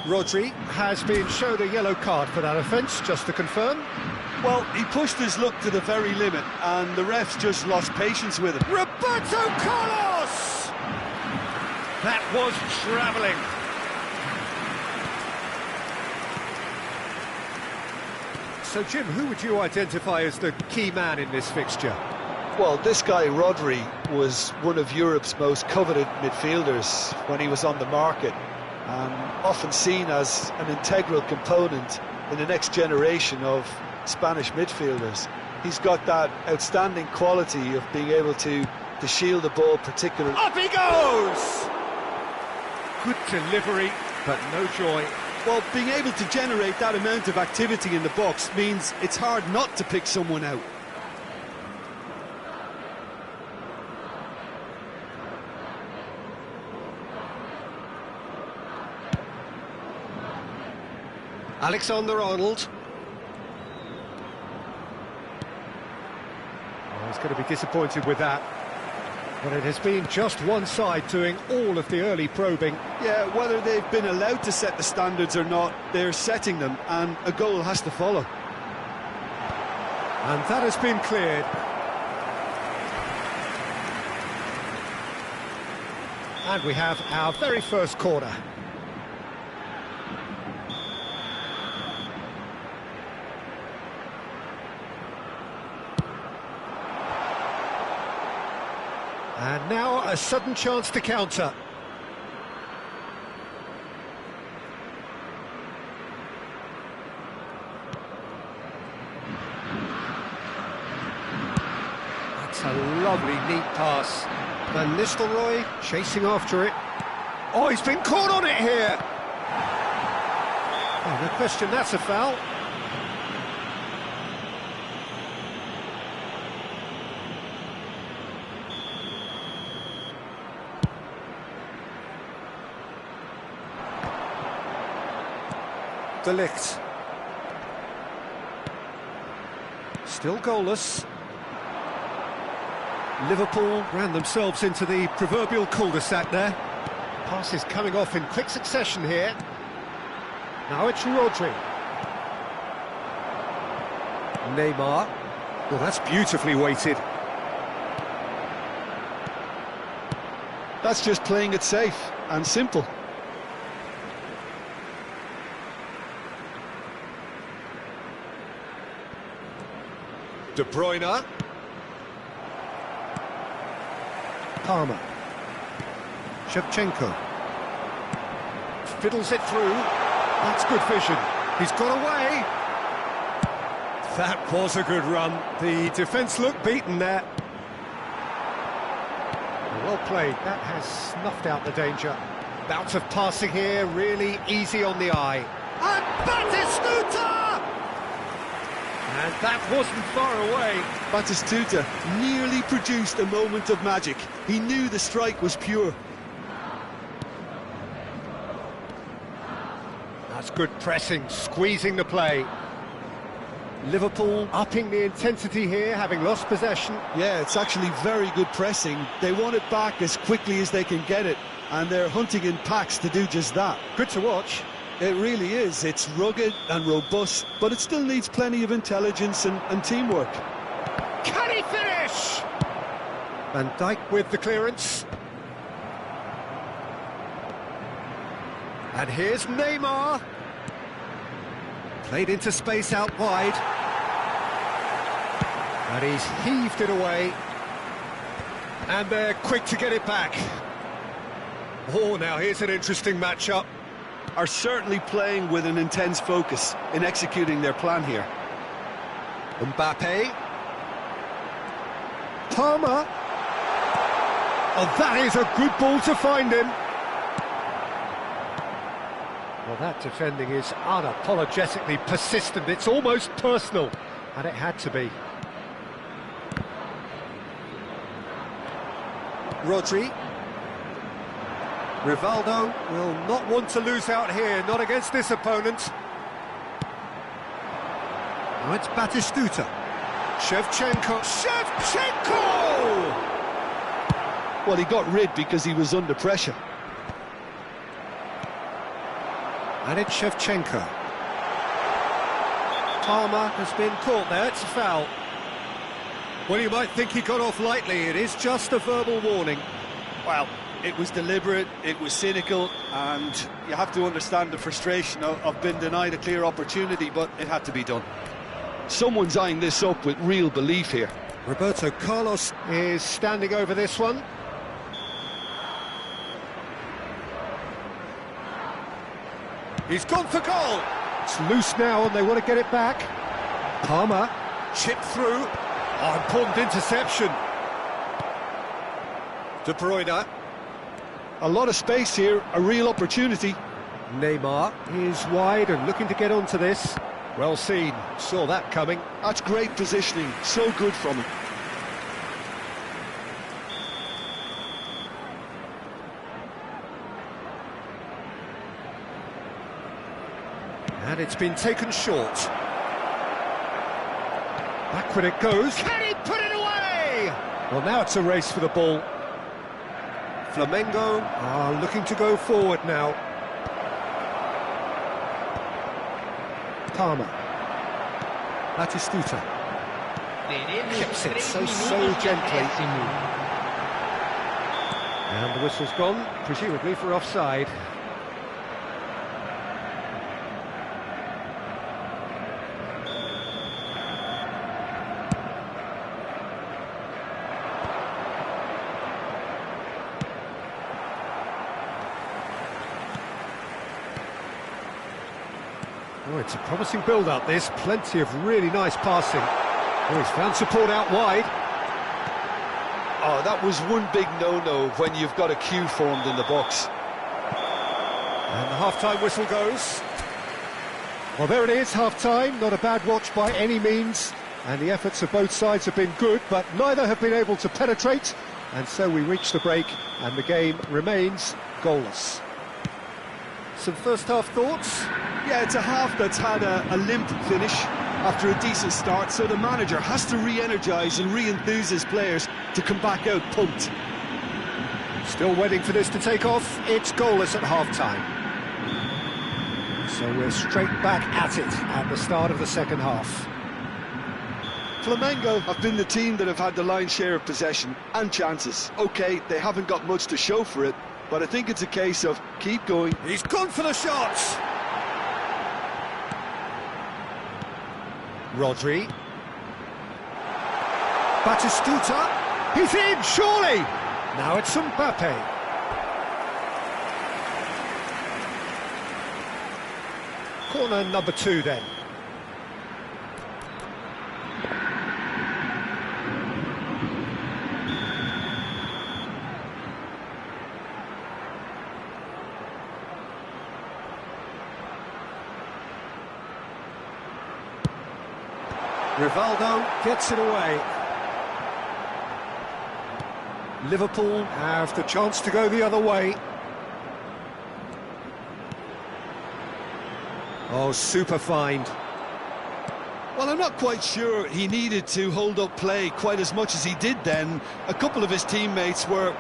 Rodri has been shown a yellow card for that offence, just to confirm. Well, he pushed his luck to the very limit, and the refs just lost patience with him. Roberto Carlos! That was travelling. So, Jim, who would you identify as the key man in this fixture? Well, this guy, Rodri, was one of Europe's most coveted midfielders when he was on the market. Often seen as an integral component in the next generation of Spanish midfielders. He's got that outstanding quality of being able to shield the ball particularly. Up he goes! Good delivery, but no joy. Well, being able to generate that amount of activity in the box means it's hard not to pick someone out. Alexander-Arnold. Oh, he's going to be disappointed with that. But it has been just one side doing all of the early probing. Yeah, whether they've been allowed to set the standards or not, they're setting them, and a goal has to follow. And that has been cleared. And we have our very first corner. And now a sudden chance to counter. That's a lovely, neat pass. Van Nistelrooy chasing after it. Oh, he's been caught on it here. Oh, no question, that's a foul. De Ligt. Still goalless. Liverpool ran themselves into the proverbial cul-de-sac there. Pass is coming off in quick succession here. Now it's Rodri. Neymar. Well, that's beautifully weighted. That's just playing it safe and simple. De Bruyne. Palmer. Shevchenko. Fiddles it through. That's good vision. He's got away. That was a good run. The defence looked beaten there. Well played. That has snuffed out the danger. Bout of passing here, really easy on the eye. And Batistuta! And that wasn't far away. Batistuta nearly produced a moment of magic. He knew the strike was pure. That's good pressing, squeezing the play. Liverpool upping the intensity here, having lost possession. Yeah, it's actually very good pressing. They want it back as quickly as they can get it, and they're hunting in packs to do just that. Good to watch. It really is. It's rugged and robust, but it still needs plenty of intelligence and teamwork. Can he finish? Van Dijk with the clearance. And here's Neymar. Played into space out wide. And he's heaved it away. And they're quick to get it back. Oh, now here's an interesting matchup. Are certainly playing with an intense focus in executing their plan here. Mbappe. Palmer. Oh, that is a good ball to find him. Well, that defending is unapologetically persistent. It's almost personal, and it had to be. Rodri. Rivaldo will not want to lose out here, not against this opponent. Now it's Batistuta. Shevchenko. Shevchenko! Well, he got rid because he was under pressure. And it's Shevchenko. Palmer has been caught there, it's a foul. Well, you might think he got off lightly, it is just a verbal warning. Well, it was deliberate, it was cynical, and you have to understand the frustration of being denied a clear opportunity, but it had to be done. Someone's eyeing this up with real belief here. Roberto Carlos is standing over this one. He's gone for goal. It's loose now and they want to get it back. Palmer, chipped through. Oh, important interception. De Bruyne. A lot of space here, a real opportunity. Neymar is wide and looking to get onto this. Well seen, saw that coming. That's great positioning, so good from him. And it's been taken short. Backward it goes. Can he put it away? Well, now it's a race for the ball. Flamengo are looking to go forward now. Palmer. Batistuta. Keeps it so gently. And the whistle's gone, presumably for offside. Oh, it's a promising build-up, this. Plenty of really nice passing. Oh, he's found support out wide. Oh, that was one big no-no when you've got a queue formed in the box. And the half-time whistle goes. Well, there it is, half-time. Not a bad watch by any means. And the efforts of both sides have been good, but neither have been able to penetrate. And so we reach the break, and the game remains goalless. Some first-half thoughts? Yeah, it's a half that's had a limp finish after a decent start, so the manager has to re-energise and re-enthuse his players to come back out pumped. Still waiting for this to take off. It's goalless at half-time. So we're straight back at it at the start of the second half. Flamengo have been the team that have had the lion's share of possession and chances. OK, they haven't got much to show for it, but I think it's a case of keep going. He's gone for the shots! Rodri. Batistuta. He's in, surely! Now it's Mbappe. Corner number 2 then. Rivaldo gets it away. Liverpool have the chance to go the other way. Oh, super find. Well, I'm not quite sure he needed to hold up play quite as much as he did then. A couple of his teammates were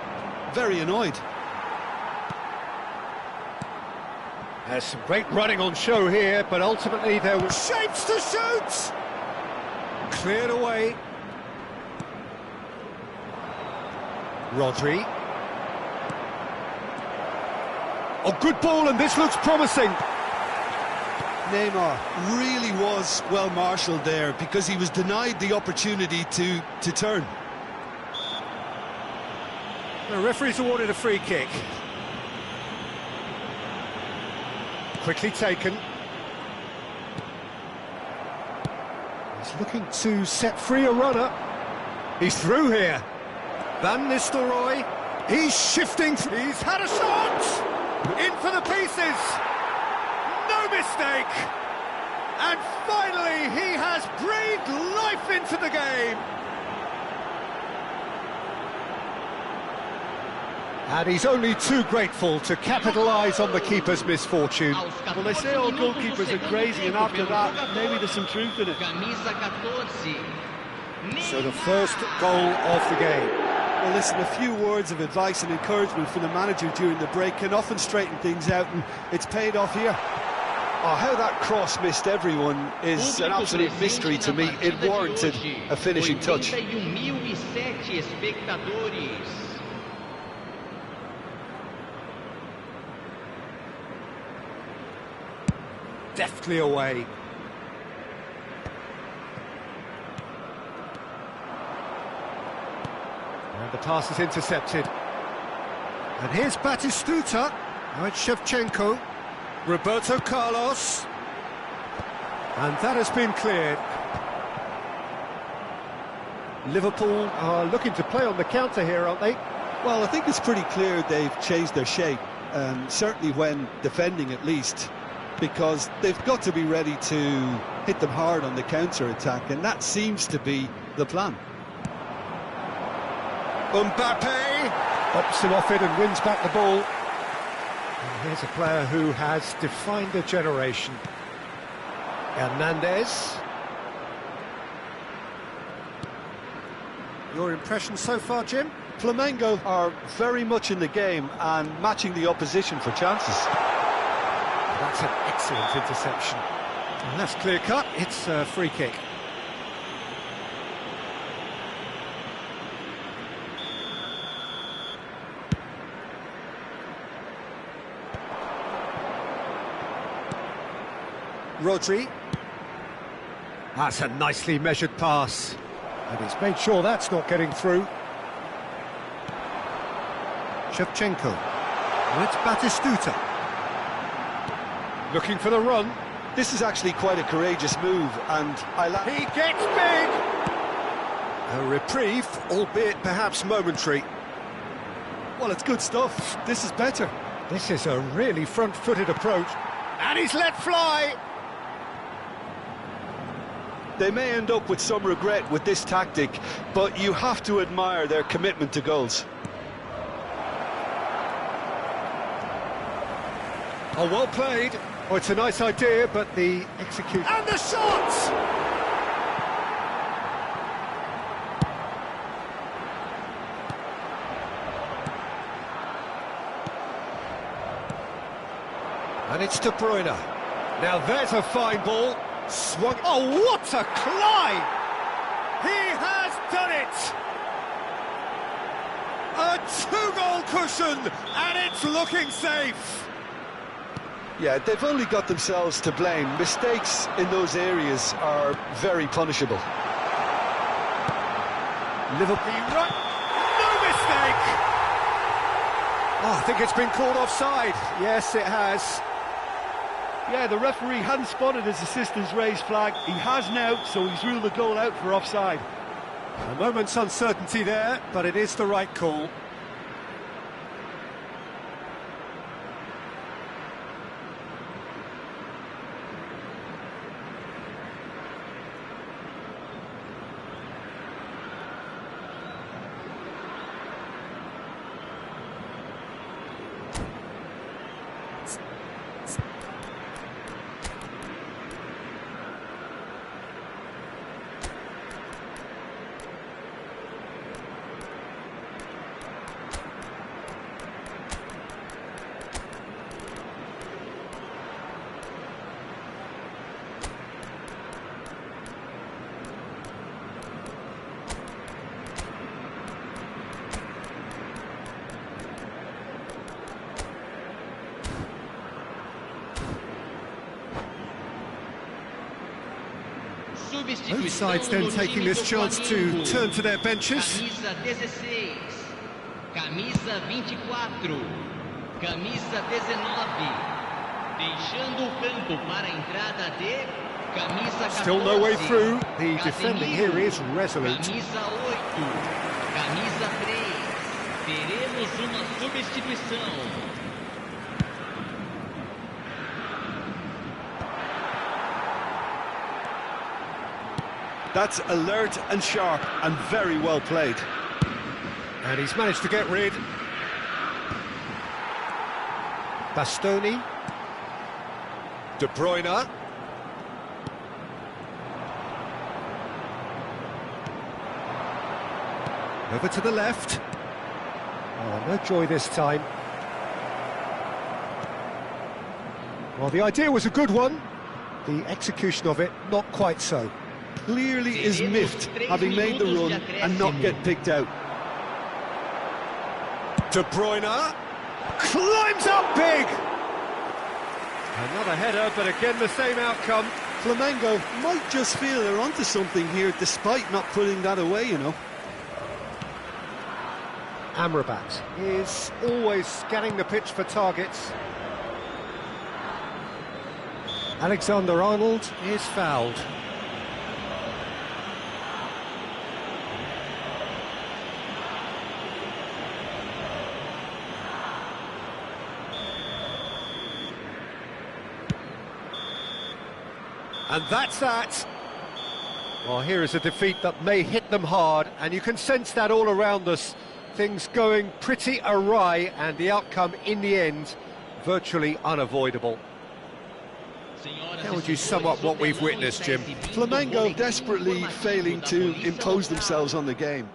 very annoyed. There's some great running on show here, but ultimately there were shapes to shoot! Cleared away. Rodri. Oh, good ball, and this looks promising. Neymar really was well marshalled there because he was denied the opportunity to turn. The referee's awarded a free kick. Quickly taken. He's looking to set free a runner. He's through here. Van Nistelrooy. He's shifting. He's had a shot! In for the pieces. No mistake. And finally, he has breathed life into the game. And he's only too grateful to capitalise on the keeper's misfortune. Well, they say all goalkeepers are crazy, and after that, maybe there's some truth in it. So the first goal of the game. Well, listen, a few words of advice and encouragement from the manager during the break can often straighten things out, and it's paid off here. Oh, how that cross missed everyone is an absolute mystery to me. It warranted a finishing touch. Deftly away. And the pass is intercepted. And here's Batistuta. Now it's Shevchenko. Roberto Carlos. And that has been cleared. Liverpool are looking to play on the counter here, aren't they? Well, I think it's pretty clear they've changed their shape, certainly when defending at least, because they've got to be ready to hit them hard on the counter-attack, and that seems to be the plan. Mbappe pops him off it and wins back the ball. And here's a player who has defined a generation. Hernandez. Your impression so far, Jim? Flamengo are very much in the game and matching the opposition for chances. That's an excellent interception. And that's clear cut. It's a free kick. Rodri. That's a nicely measured pass. And he's made sure that's not getting through. Shevchenko. And it's Batistuta. Looking for the run. This is actually quite a courageous move, and he gets big! A reprieve, albeit perhaps momentary. Well, it's good stuff. This is better. This is a really front-footed approach. And he's let fly! They may end up with some regret with this tactic, but you have to admire their commitment to goals. Oh, well played. Oh, it's a nice idea, but the execution... And the shot! And it's De Bruyne. Now there's a fine ball. Swung... Oh, what a climb! He has done it! A two-goal cushion, and it's looking safe. Yeah, they've only got themselves to blame. Mistakes in those areas are very punishable. Liverpool... No mistake! Oh, I think it's been called offside. Yes, it has. Yeah, the referee hadn't spotted his assistant's raised flag. He has now, so he's ruled the goal out for offside. A moment's uncertainty there, but it is the right call. Both sides then taking this chance to turn to their benches. Camisa 16, camisa 24, camisa 19. Deixando o campo para a entrada de camisa 14. Still no way through. The defending here is resolute. Camisa 8, camisa 3. Teremos uma substituição. That's alert and sharp and very well played. And he's managed to get rid. Bastoni. De Bruyne. Over to the left. Oh, no joy this time. Well, the idea was a good one. The execution of it, not quite so. Clearly is miffed, having made the run and not get picked out. De Bruyne climbs up big. Another header, but again the same outcome. Flamengo might just feel they're onto something here, despite not putting that away, you know. Amrabat is always scanning the pitch for targets. Alexander-Arnold is fouled. And that's that. Well, here is a defeat that may hit them hard, and you can sense that all around us. Things going pretty awry, and the outcome in the end virtually unavoidable. How would you sum up what we've witnessed, Jim? Flamengo desperately failing to impose themselves on the game.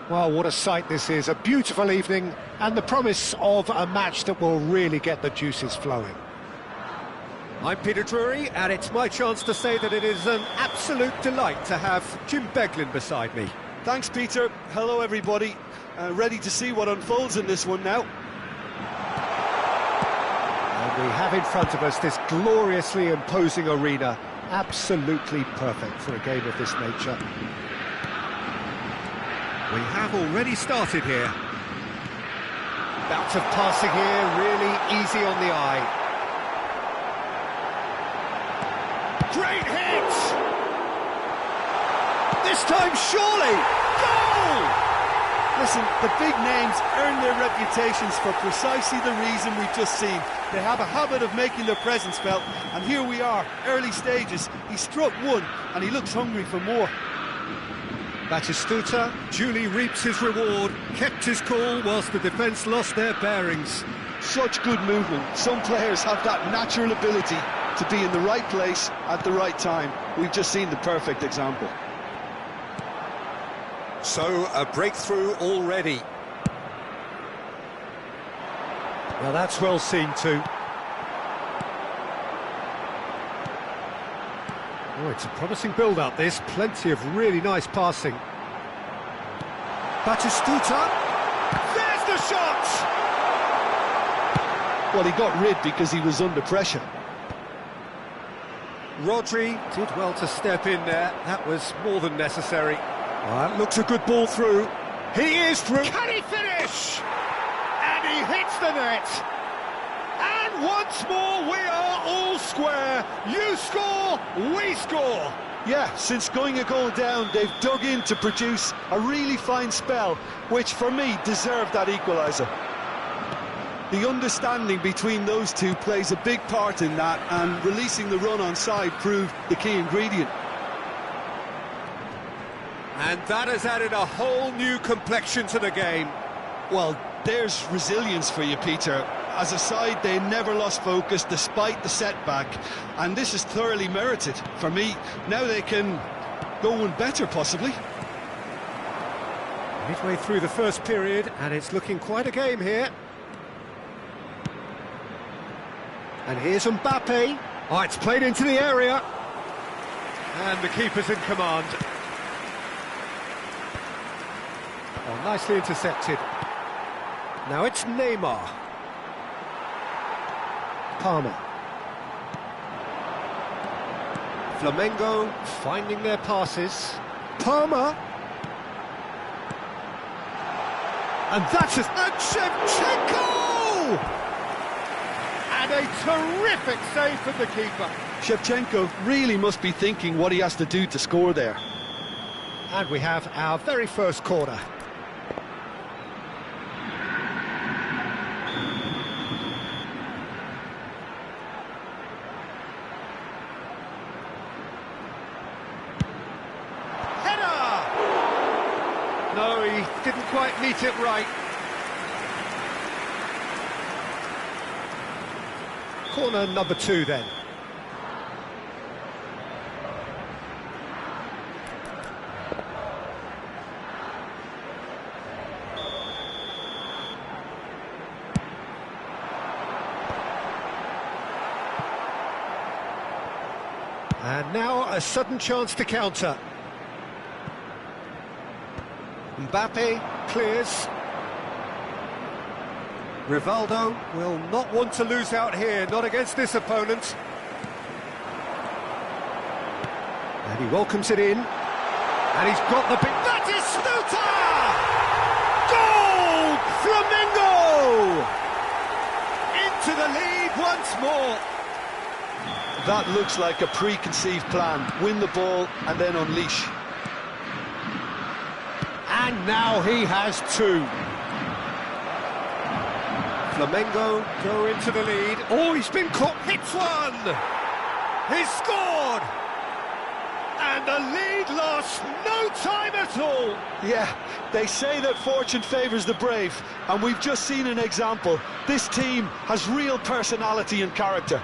Well, what a sight this is, a beautiful evening and the promise of a match that will really get the juices flowing. I'm Peter Drury, and it's my chance to say that it is an absolute delight to have Jim Beglin beside me. Thanks, Peter. Hello, everybody. Ready to see what unfolds in this one now. And we have in front of us this gloriously imposing arena, absolutely perfect for a game of this nature. We have already started here. Bouts of passing here, really easy on the eye. Great hit! This time, surely! Goal! Listen, the big names earn their reputations for precisely the reason we've just seen. They have a habit of making their presence felt, and here we are, early stages. He struck one, and he looks hungry for more. Batistuta duly reaps his reward, kept his cool whilst the defence lost their bearings. Such good movement. Some players have that natural ability to be in the right place at the right time. We've just seen the perfect example. So, a breakthrough already. Well, that's well seen too. Oh, it's a promising build-up, this. Plenty of really nice passing. Batistuta. There's the shot! Well, he got rid because he was under pressure. Rodri did well to step in there. That was more than necessary. That looks a good ball through. He is through. Can he finish? And he hits the net. And once more, we are all square. You score, we score. Yeah, since going a goal down, they've dug in to produce a really fine spell, which for me deserved that equaliser. The understanding between those two plays a big part in that, and releasing the run on side proved the key ingredient. And that has added a whole new complexion to the game. Well, there's resilience for you, Peter. As a side, they never lost focus despite the setback, and this is thoroughly merited. For me, now they can go one better, possibly. Midway through the first period, and it's looking quite a game here. And here's Mbappe. Oh, it's played into the area. And the keeper's in command. Oh, nicely intercepted. Now it's Neymar. Palmer. Flamengo finding their passes. Palmer. And that's just... And Shevchenko! And a terrific save from the keeper. Shevchenko really must be thinking what he has to do to score there. And we have our very first corner. No, he didn't quite meet it right. Corner number 2 then. And now a sudden chance to counter. Mbappe clears. Rivaldo will not want to lose out here, not against this opponent. And he welcomes it in. And he's got the big... Batistuta! Goal! Flamengo! Into the lead once more. That looks like a preconceived plan. Win the ball and then unleash. And now he has 2. Flamengo go into the lead. Oh, he's been caught. Hits one. He's scored. And the lead lost no time at all. Yeah, they say that fortune favours the brave, and we've just seen an example. This team has real personality and character.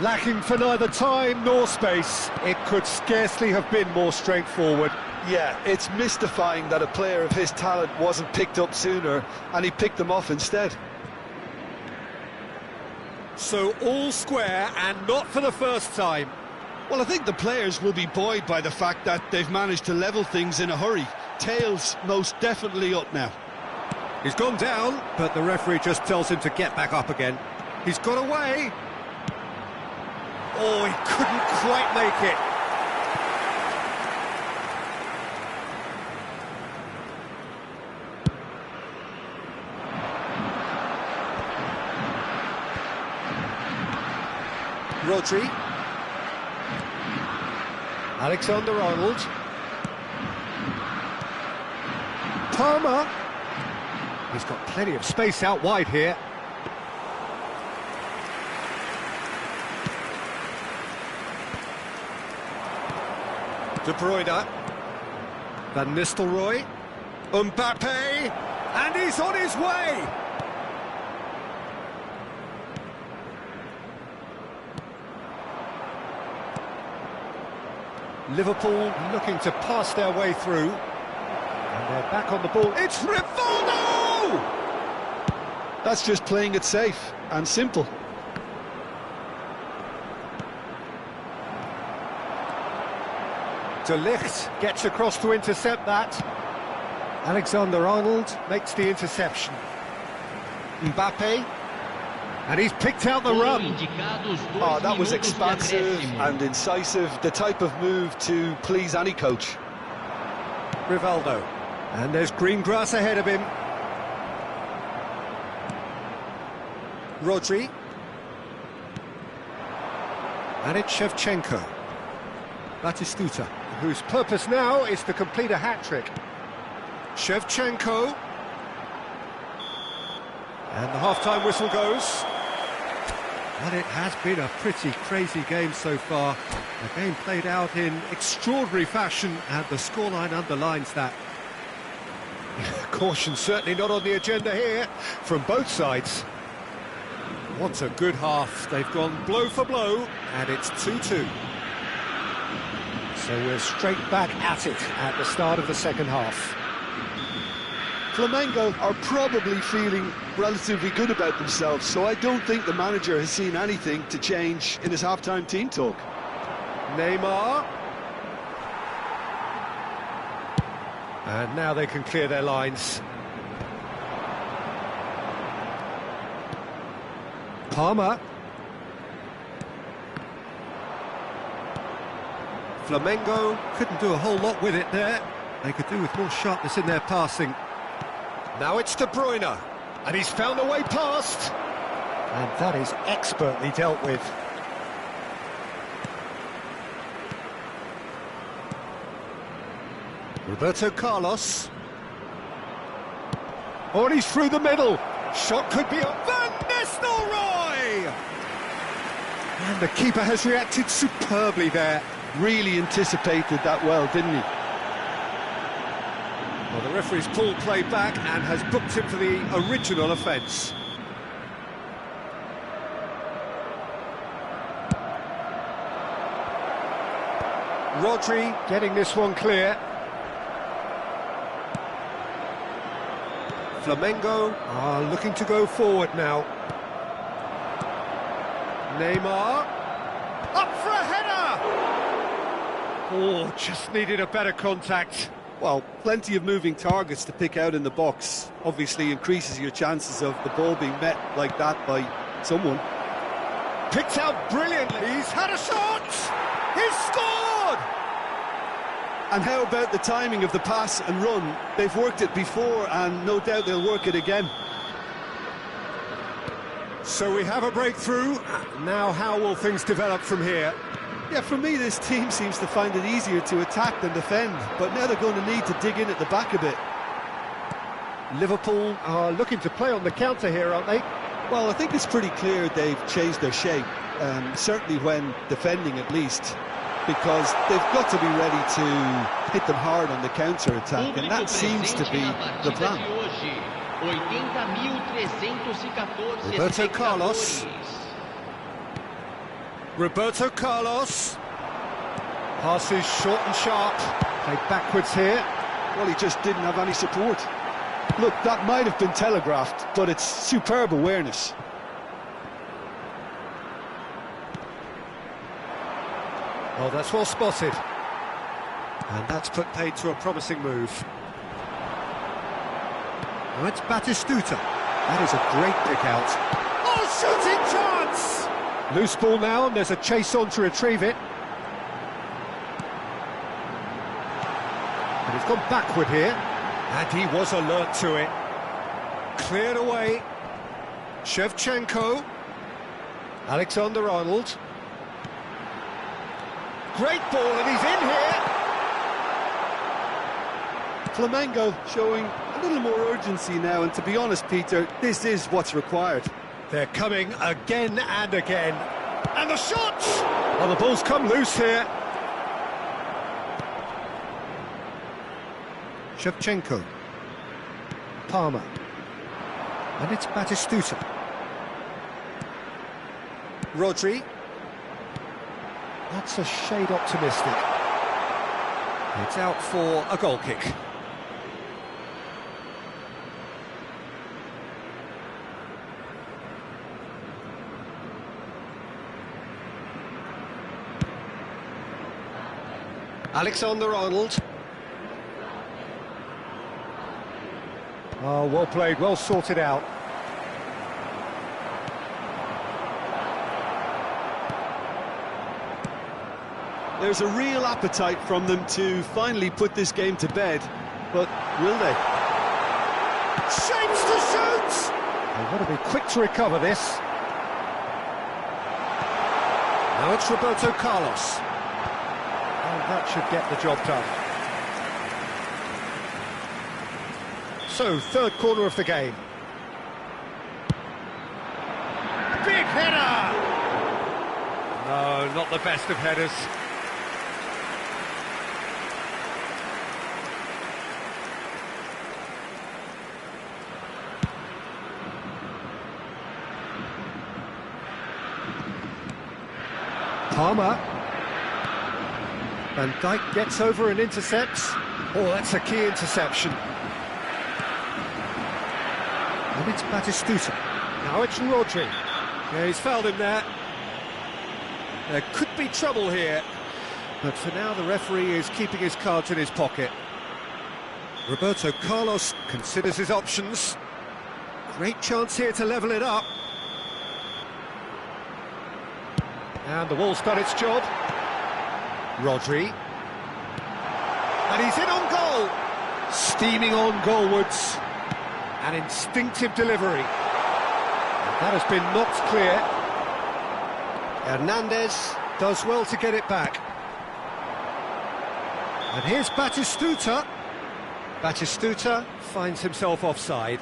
Lacking for neither time nor space. It could scarcely have been more straightforward. Yeah, it's mystifying that a player of his talent wasn't picked up sooner, and he picked them off instead. So all square, and not for the first time. Well, I think the players will be buoyed by the fact that they've managed to level things in a hurry. Tails most definitely up now. He's gone down, but the referee just tells him to get back up again. He's got away. Oh, he couldn't quite make it. Rodri. Alexander-Arnold. Palmer. He's got plenty of space out wide here. De Bruyne. Van Nistelrooy. Mbappe. And he's on his way. Liverpool looking to pass their way through. And they're back on the ball. It's Rivaldo! That's just playing it safe and simple. De Ligt gets across to intercept that. Alexander-Arnold makes the interception. Mbappe. And he's picked out the run. Oh, that was expansive and incisive, the type of move to please any coach. Rivaldo. And there's green grass ahead of him. Rodri. And it's Shevchenko. Batistuta, whose purpose now is to complete a hat-trick. Shevchenko. And the half-time whistle goes. And it has been a pretty crazy game so far. A game played out in extraordinary fashion, and the scoreline underlines that. Caution certainly not on the agenda here from both sides. What a good half. They've gone blow for blow, and it's 2-2. So we're straight back at it at the start of the second half. Flamengo are probably feeling relatively good about themselves, so I don't think the manager has seen anything to change in his half-time team talk. Neymar. And now they can clear their lines. Palmer. Flamengo couldn't do a whole lot with it there. They could do with more sharpness in their passing. Now it's De Bruyne, and he's found a way past. And that is expertly dealt with. Roberto Carlos. Oh, and he's through the middle. Shot could be a Van Nistelrooy! And the keeper has reacted superbly there. Really anticipated that well, didn't he? Well, the referee's pulled play back and has booked him for the original offence. Rodri getting this one clear. Flamengo are looking to go forward now. Neymar. Up for a header! Oh, just needed a better contact. Well, plenty of moving targets to pick out in the box. Obviously increases your chances of the ball being met like that by someone. Picked out brilliantly. He's had a shot! He's scored! And how about the timing of the pass and run? They've worked it before and no doubt they'll work it again. So we have a breakthrough. Now how will things develop from here? Yeah, for me this team seems to find it easier to attack than defend, but now they're going to need to dig in at the back a bit. Liverpool are looking to play on the counter here, aren't they? Well, I think it's pretty clear they've changed their shape, certainly when defending at least, because they've got to be ready to hit them hard on the counter-attack, and that seems to be the plan. Roberto Carlos. Roberto Carlos. Passes short and sharp. Played backwards here. Well, he just didn't have any support. Look, that might have been telegraphed, but it's superb awareness. Oh, that's well spotted. And that's put paid to a promising move. Now it's Batistuta. That is a great pick out. Oh, shooting chance! Loose ball now, and there's a chase on to retrieve it. And he's gone backward here. And he was alert to it. Cleared away. Shevchenko. Alexander-Arnold. Great ball, and he's in here. Flamengo showing a little more urgency now, and to be honest, Peter, this is what's required. They're coming again and again. And the shots! Well, the ball's come loose here. Shevchenko. Palmer. And it's Batistuta. Rodri. That's a shade optimistic. It's out for a goal kick. Alexander-Arnold. Oh, well played, well sorted out. There's a real appetite from them to finally put this game to bed, but will they? Shapes to shoot! They've got to be quick to recover this. Now it's Roberto Carlos. And that should get the job done. So, third corner of the game. Big header! No, not the best of headers. Palmer. Van Dijk gets over and intercepts. Oh, that's a key interception. And it's Batistuta. Now it's Rodri. Yeah, he's fouled him there. There could be trouble here. But for now, the referee is keeping his cards in his pocket. Roberto Carlos considers his options. Great chance here to level it up. And the wall's done its job. Rodri. And he's in on goal. Steaming on goalwards. An instinctive delivery. And that has been knocked clear. Hernandez does well to get it back. And here's Batistuta. Batistuta finds himself offside.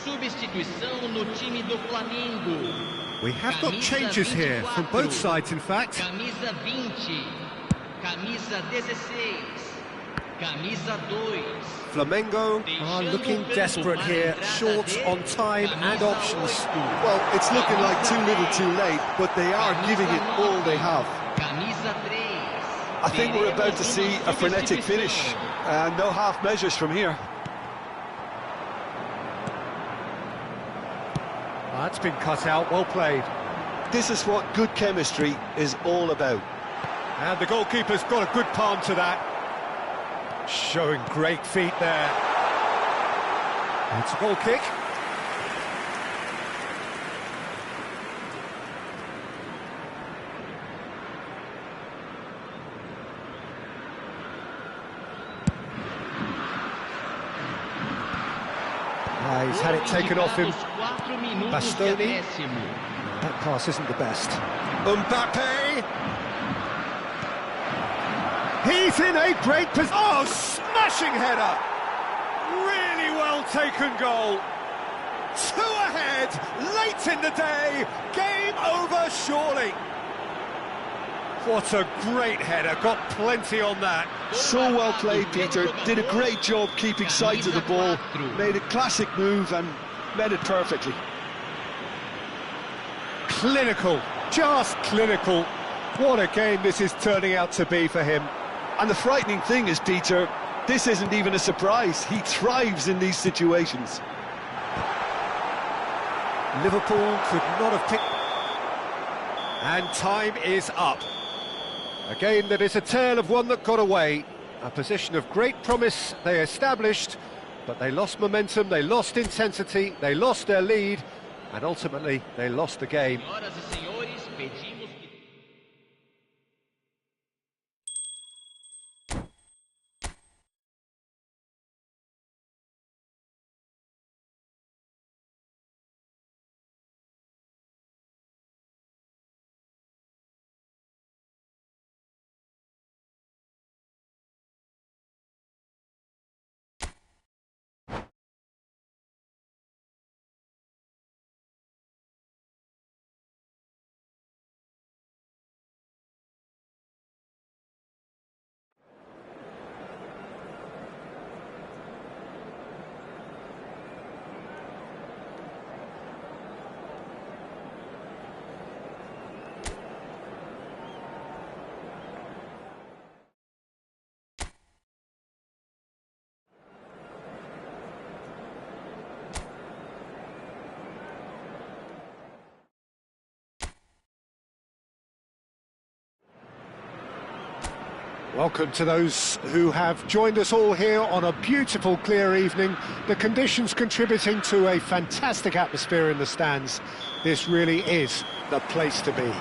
Substituição no time do Flamengo. We have got changes here from both sides, in fact. Camisa 20, camisa 16, camisa 2. Flamengo are looking desperate here, short on time and options. Well, it's looking like too little too late, but they are giving it all they have. Camisa 3. I think we're about to see a frenetic finish, and no half measures from here. That's been cut out, well played. This is what good chemistry is all about. And the goalkeeper's got a good palm to that. Showing great feet there. It's a goal kick. He's had it taken off him. Bastoni. That pass isn't the best. Mbappe. He's in a great position. Oh, smashing header. Really well taken goal. 2 ahead, late in the day. Game over, surely. What a great header, got plenty on that. So well played, Peter. Did a great job keeping sight of the ball. Made a classic move and read it perfectly. Clinical, just clinical. What a game this is turning out to be for him. And the frightening thing is, Peter, this isn't even a surprise. He thrives in these situations. Liverpool could not have picked... And time is up. Again, that is a tale of one that got away. A position of great promise they established, but they lost momentum, they lost intensity, they lost their lead, and ultimately they lost the game. Senhoras e senhores, pedimos que... Welcome to those who have joined us all here on a beautiful, clear evening. The conditions contributing to a fantastic atmosphere in the stands. This really is the place to be.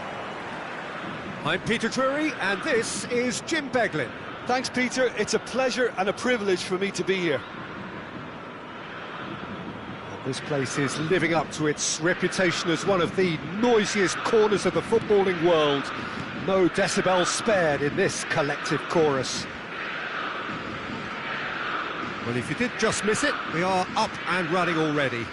I'm Peter Drury, and this is Jim Beglin. Thanks, Peter. It's a pleasure and a privilege for me to be here. This place is living up to its reputation as one of the noisiest corners of the footballing world. No decibels spared in this collective chorus. Well, if you did just miss it, we are up and running already.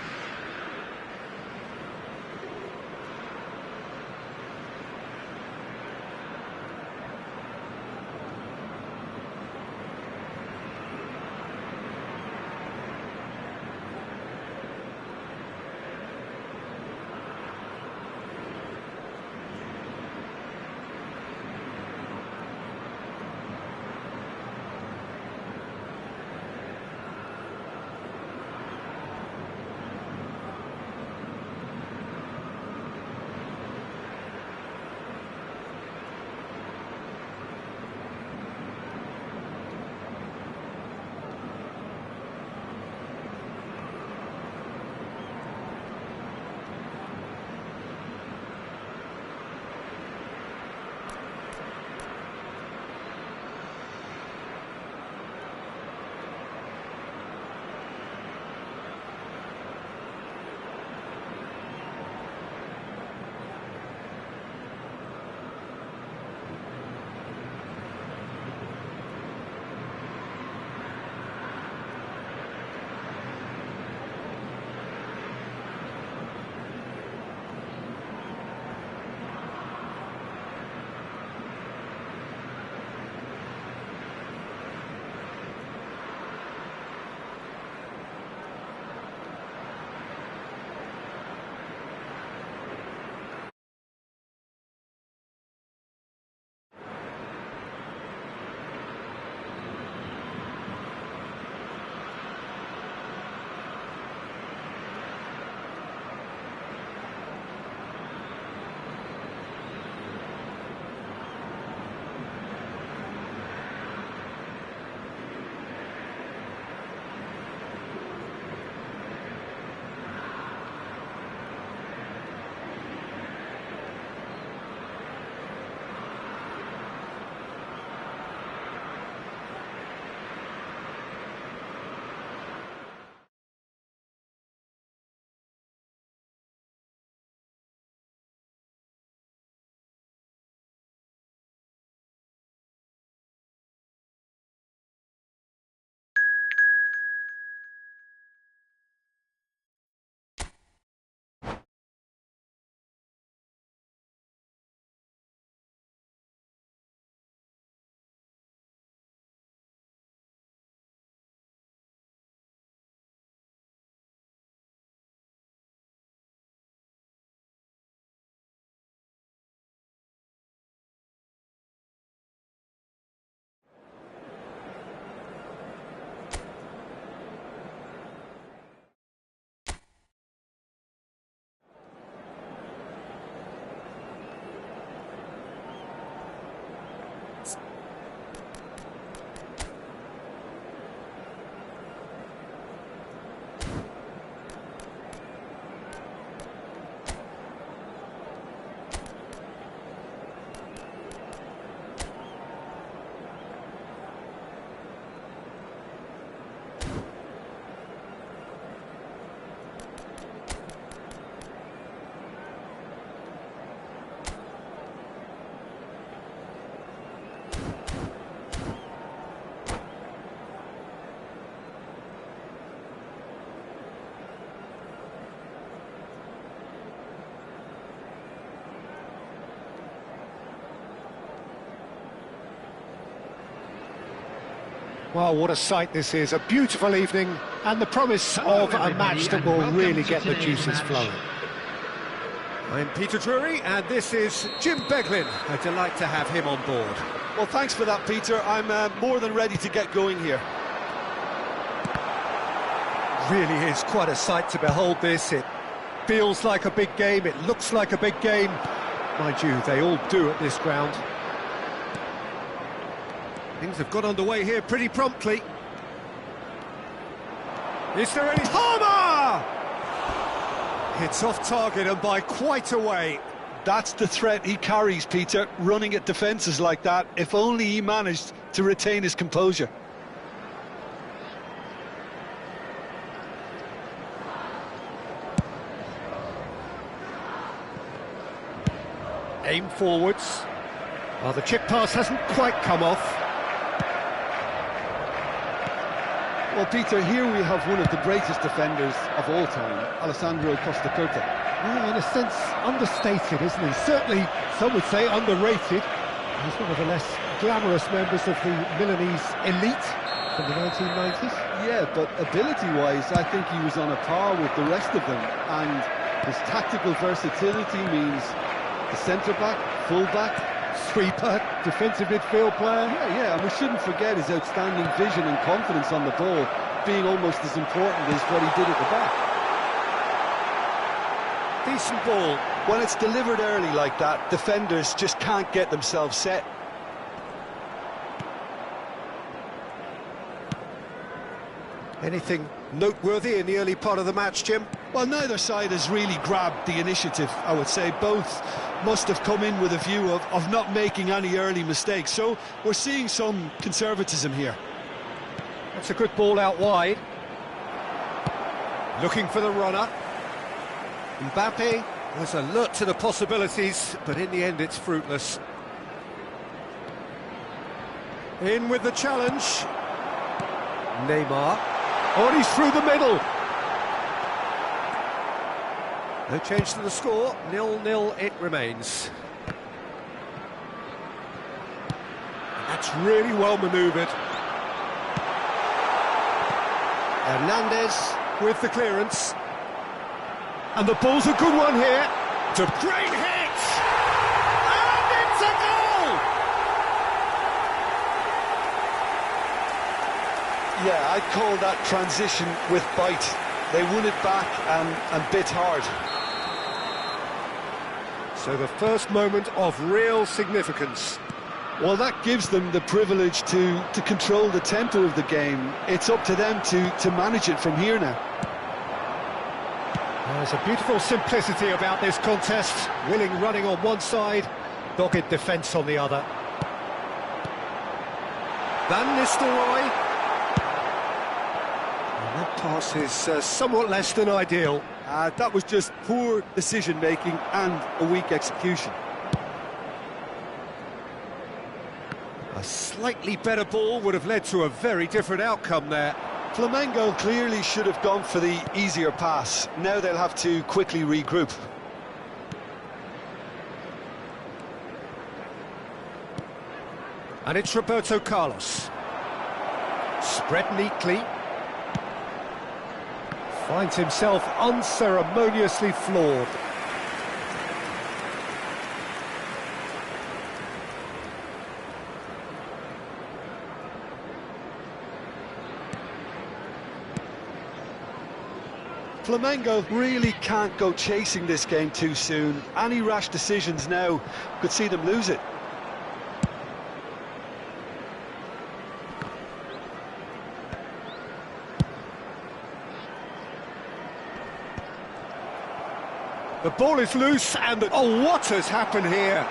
Well, what a sight this is. A beautiful evening and the promise of a match that will really get the juices flowing. I'm Peter Drury and this is Jim Beglin. A delight to have him on board. Well, thanks for that, Peter. I'm more than ready to get going here. Really is quite a sight to behold this. It feels like a big game, it looks like a big game. Mind you, they all do at this ground. Things have got underway here pretty promptly. Is there any... Palmer! It's off target and by quite a way. That's the threat he carries, Peter, running at defences like that. If only he managed to retain his composure. Aim forwards. Well, the chip pass hasn't quite come off. Well, Peter, here we have one of the greatest defenders of all time, Alessandro Costacurta. Well, in a sense, understated, isn't he? Certainly, some would say underrated. He's one of the less glamorous members of the Milanese elite from the 1990s. Yeah, but ability-wise, I think he was on a par with the rest of them. And his tactical versatility means the centre-back, full-back, Sweeper, defensive midfield player. Yeah, and we shouldn't forget his outstanding vision and confidence on the ball, being almost as important as what he did at the back. Decent ball. When it's delivered early like that, defenders just can't get themselves set. Anything noteworthy in the early part of the match, Jim? Well, neither side has really grabbed the initiative, I would say. Both must have come in with a view of not making any early mistakes. So we're seeing some conservatism here. That's a good ball out wide. Looking for the runner. Mbappe was alert to the possibilities, but in the end it's fruitless. In with the challenge. Neymar. Oh, he's through the middle. No change to the score, 0-0 it remains. That's really well manoeuvred. Hernandez with the clearance. And the ball's a good one here. It's a great hit! And it's a goal! Yeah, I'd call that transition with bite. They won it back and bit hard. So the first moment of real significance. Well, that gives them the privilege to control the tempo of the game. It's up to them to manage it from here now. There's a beautiful simplicity about this contest. Willing running on one side, dogged defence on the other. Van Nistelrooy. And that pass is somewhat less than ideal. That was just poor decision-making and a weak execution. A slightly better ball would have led to a very different outcome there. Flamengo clearly should have gone for the easier pass. Now they'll have to quickly regroup. And it's Roberto Carlos. Spread neatly. Finds himself unceremoniously floored. Flamengo really can't go chasing this game too soon. Any rash decisions now could see them lose it. The ball is loose and... Oh, what has happened here?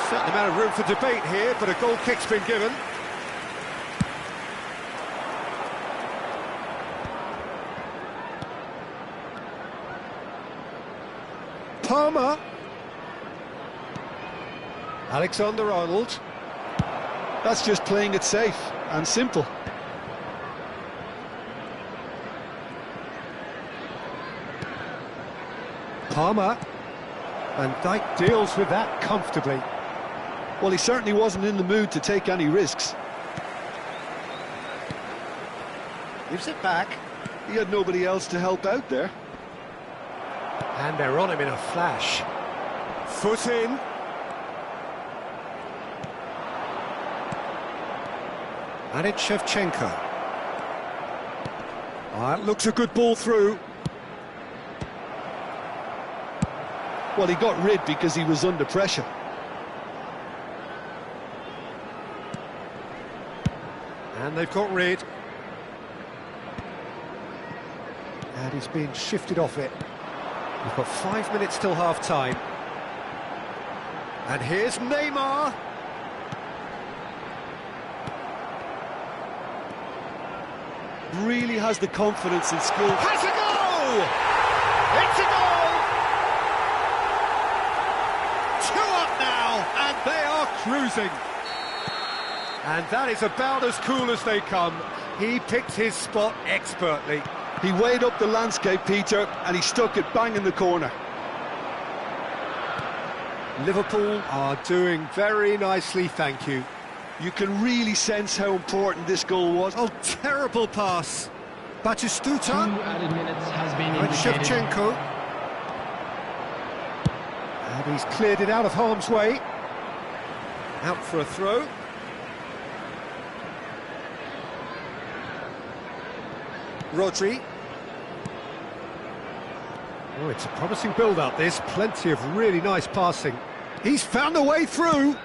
Certain amount of room for debate here, but a goal kick's been given. Palmer. Alexander-Arnold. That's just playing it safe and simple. Palmer. Van Dijk deals with that comfortably. Well, he certainly wasn't in the mood to take any risks. Gives it back. He had nobody else to help out there. And they're on him in a flash. Foot in. And it's Shevchenko. That looks a good ball through. Well, he got rid because he was under pressure. And they've got rid. And he's being shifted off it. We've got 5 minutes till half-time. And here's Neymar. Really has the confidence and skill. Has a goal! It's a goal! 2 up now, and they are cruising. And that is about as cool as they come. He picked his spot expertly. He weighed up the landscape, Peter, and he stuck it bang in the corner. Liverpool are doing very nicely, thank you. You can really sense how important this goal was. Oh, terrible pass. Batistuta. 2 added minutes has been And indicated. Shevchenko. And he's cleared it out of harm's way. Out for a throw. Rodri. Oh, it's a promising build-up, this. Plenty of really nice passing. He's found a way through.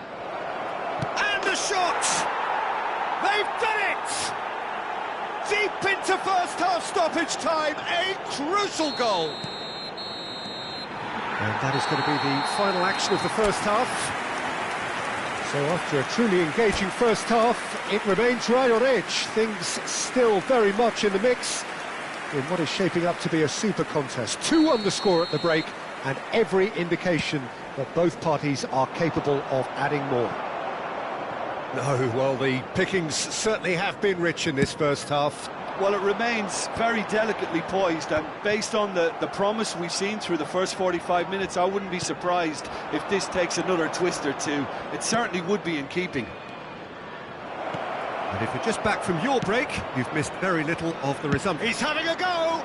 And the shot! They've done it! Deep into first-half stoppage time, a crucial goal. And that is going to be the final action of the first half. So after a truly engaging first half, it remains right on edge. Things still very much in the mix in what is shaping up to be a super contest. 2-1 the score at the break, and every indication that both parties are capable of adding more. No, well, the pickings certainly have been rich in this first half. Well, it remains very delicately poised, and based on the promise we've seen through the first 45 minutes, I wouldn't be surprised if this takes another twist or two. It certainly would be in keeping. And if you're just back from your break, you've missed very little of the resumption. He's having a go!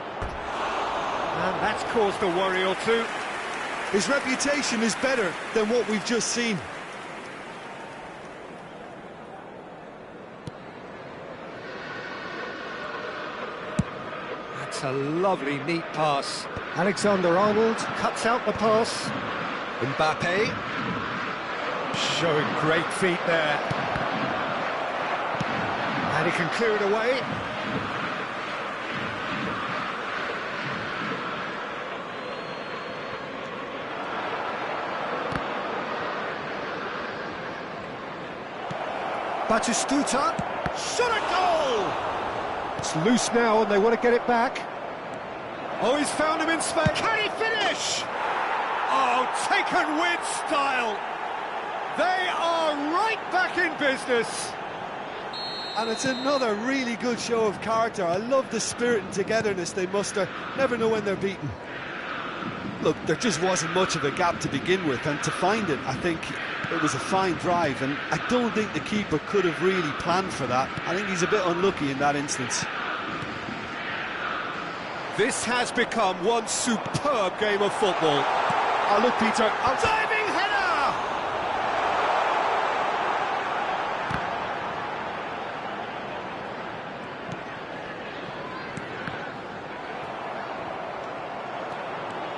And that's caused a worry or two. His reputation is better than what we've just seen. That's a lovely, neat pass. Alexander-Arnold cuts out the pass. Mbappe showing great feet there. And he can clear it away. Batistuta, shot a goal! It's loose now and they want to get it back. Oh, he's found him in space. Can he finish? Oh, taken with style. They are right back in business. And it's another really good show of character. I love the spirit and togetherness they muster. Never know when they're beaten. Look, there just wasn't much of a gap to begin with, and to find it, I think it was a fine drive, and I don't think the keeper could have really planned for that. I think he's a bit unlucky in that instance. This has become one superb game of football. Oh, look, Peter. Diving header!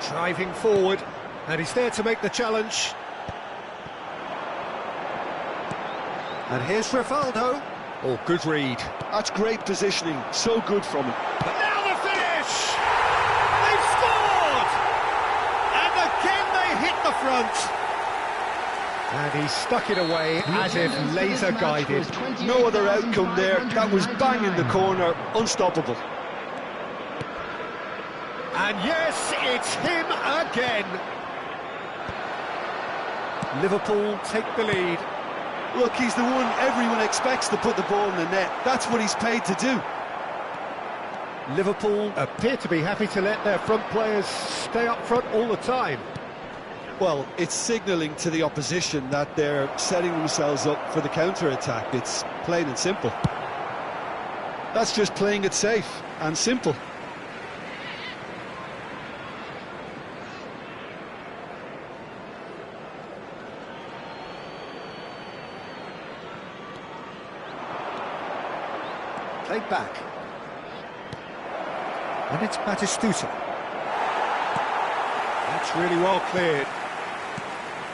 Driving forward, and he's there to make the challenge. And here's Rivaldo. Oh, good read. That's great positioning. So good from him. But now the finish! They've scored! And again they hit the front. And he stuck it away as if laser-guided. No other outcome there. That was bang in the corner. Unstoppable. And yes, it's him again. Liverpool take the lead. Look, he's the one everyone expects to put the ball in the net. That's what he's paid to do. Liverpool appear to be happy to let their front players stay up front all the time. Well, it's signalling to the opposition that they're setting themselves up for the counter-attack. It's plain and simple. That's just playing it safe and simple. Played back. And it's Batistuta. That's really well cleared.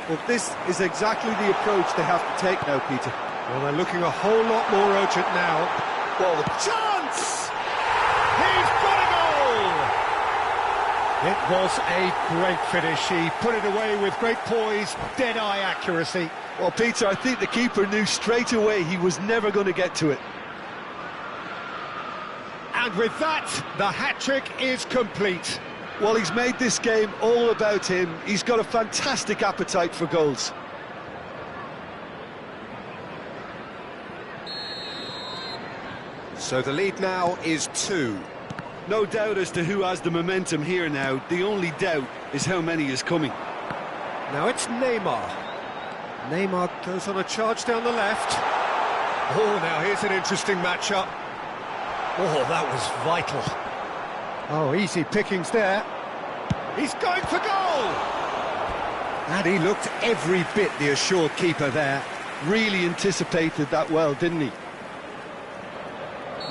Well, this is exactly the approach they have to take now, Peter. Well, they're looking a whole lot more urgent now. Well, Chance! He's got a goal! It was a great finish. He put it away with great poise, dead-eye accuracy. well, Peter, I think the keeper knew straight away he was never going to get to it. And with that, the hat-trick is complete. Well, he's made this game all about him. He's got a fantastic appetite for goals. So the lead now is 2. No doubt as to who has the momentum here now. The only doubt is how many is coming. Now it's Neymar. Neymar goes on a charge down the left. Oh, now here's an interesting matchup. Oh, that was vital. Oh, easy pickings there. He's going for goal! And he looked every bit the assured keeper there. Really anticipated that well, didn't he?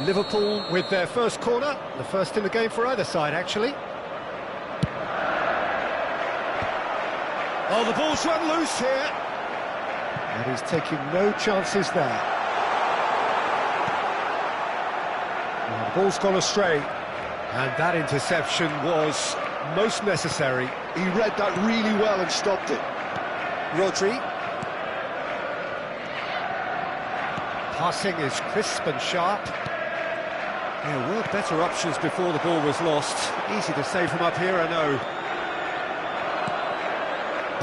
Liverpool with their first corner, the first in the game for either side, actually. Oh, the ball's run loose here. And he's taking no chances there. Well, the ball's gone astray. And that interception was most necessary. He read that really well and stopped it. Rodri. Passing is crisp and sharp. There were better options before the ball was lost. Easy to save from up here, I know.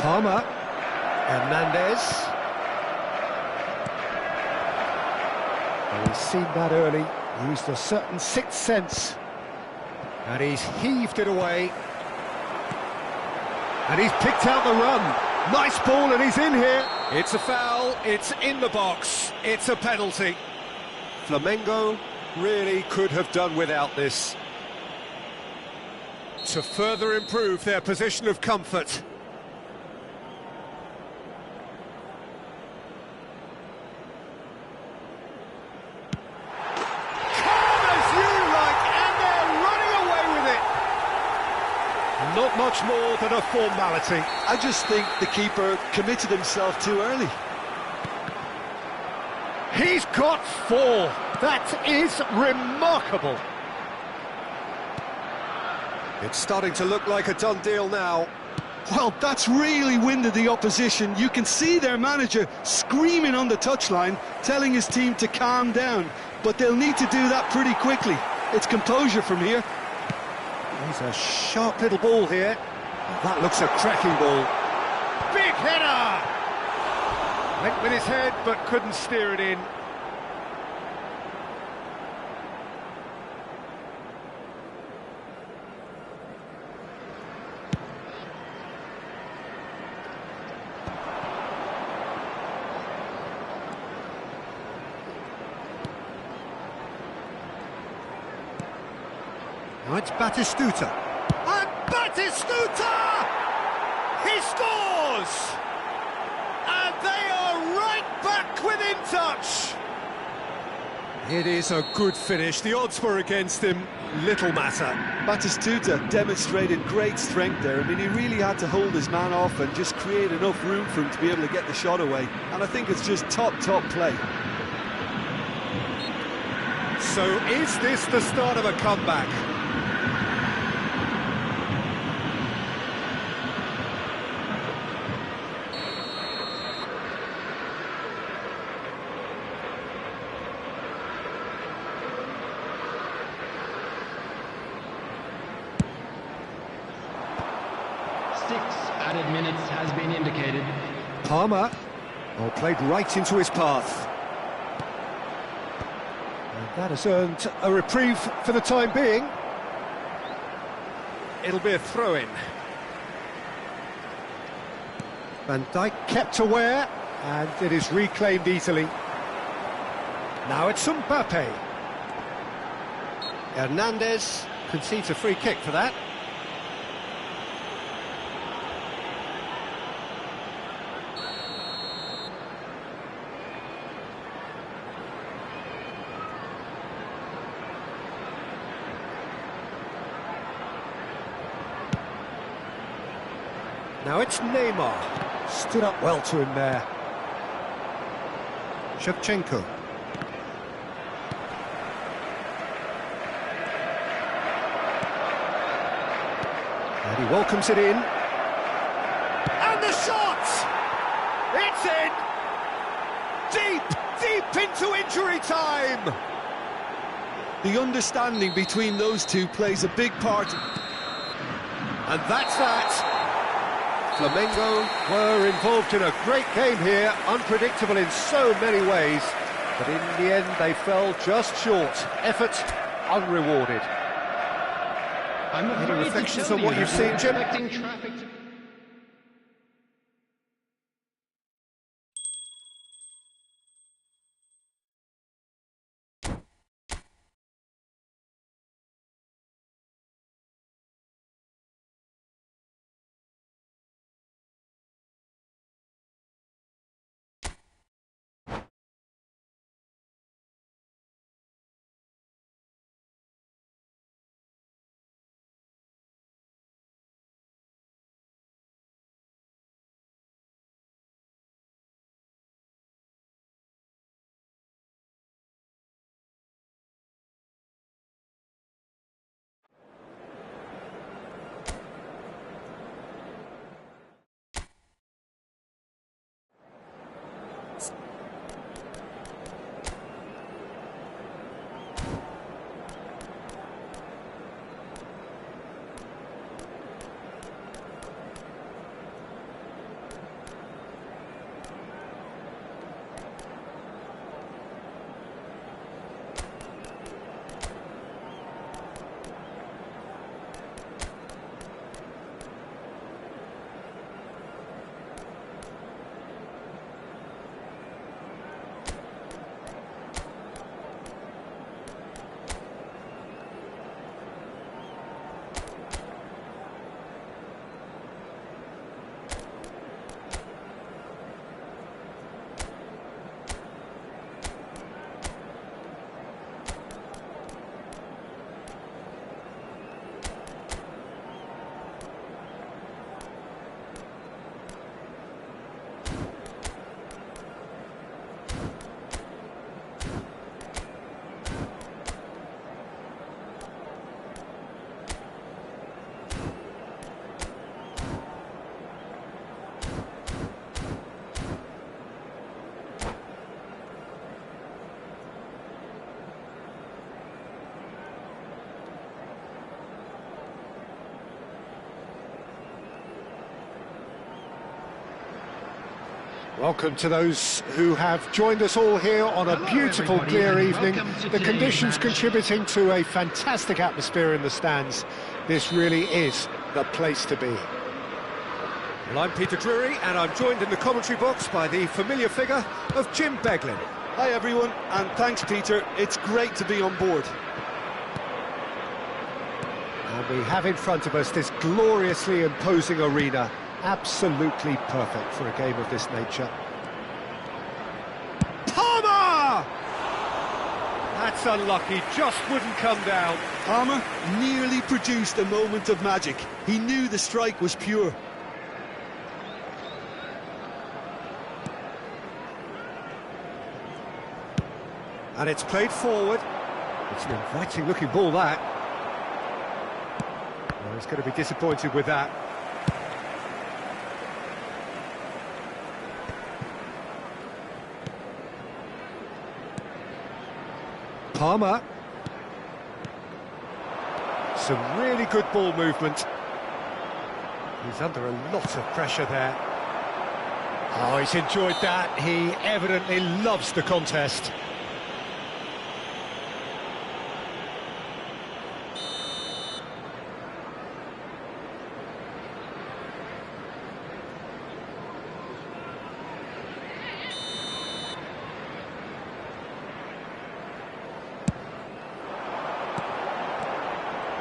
Palmer. Hernandez. Well, he's seen that early. Used a certain sixth sense. And he's heaved it away. And he's picked out the run. Nice ball, and he's in here. It's a foul, it's in the box, it's a penalty. Flamengo really could have done without this. To further improve their position of comfort. Not much more than a formality. I just think the keeper committed himself too early. He's got 4. That is remarkable. It's starting to look like a done deal now. Well, that's really winded the opposition. You can see their manager screaming on the touchline, telling his team to calm down. But they'll need to do that pretty quickly. It's composure from here. He's a sharp little ball here. That looks a cracking ball. Big header! Went with his head, but couldn't steer it in. Now it's Batistuta. And Batistuta! He scores! And they are right back within touch. It is a good finish. The odds were against him. Little matter. Batistuta demonstrated great strength there. I mean, he really had to hold his man off and just create enough room for him to be able to get the shot away. And I think it's just top play. So is this the start of a comeback? Added minutes has been indicated. Palmer, played right into his path. And that has earned a reprieve for the time being. It'll be a throw-in. Van Dijk kept aware, and it is reclaimed easily. Now it's Mbappe. Hernandez concedes a free kick for that. Now it's Neymar. Stood up well to him there. Shevchenko. And he welcomes it in. And the shot! It's in! Deep into injury time! The understanding between those two plays a big part. And that's that. Flamengo were involved in a great game here, unpredictable in so many ways, but in the end they fell just short. Effort unrewarded. Any reflections on what you've seen, Jim? Welcome to those who have joined us all here on a beautiful, clear evening. The conditions contributing to a fantastic atmosphere in the stands. This really is the place to be. Well, I'm Peter Drury, and I'm joined in the commentary box by the familiar figure of Jim Beglin. Hi everyone, and thanks Peter, it's great to be on board. And we have in front of us this gloriously imposing arena. Absolutely perfect for a game of this nature. Palmer! That's unlucky, just wouldn't come down. Palmer nearly produced a moment of magic. He knew the strike was pure. And it's played forward. It's an inviting looking ball, that. Well, he's going to be disappointed with that. Palmer. Some really good ball movement. He's under a lot of pressure there. Oh, he's enjoyed that. He evidently loves the contest.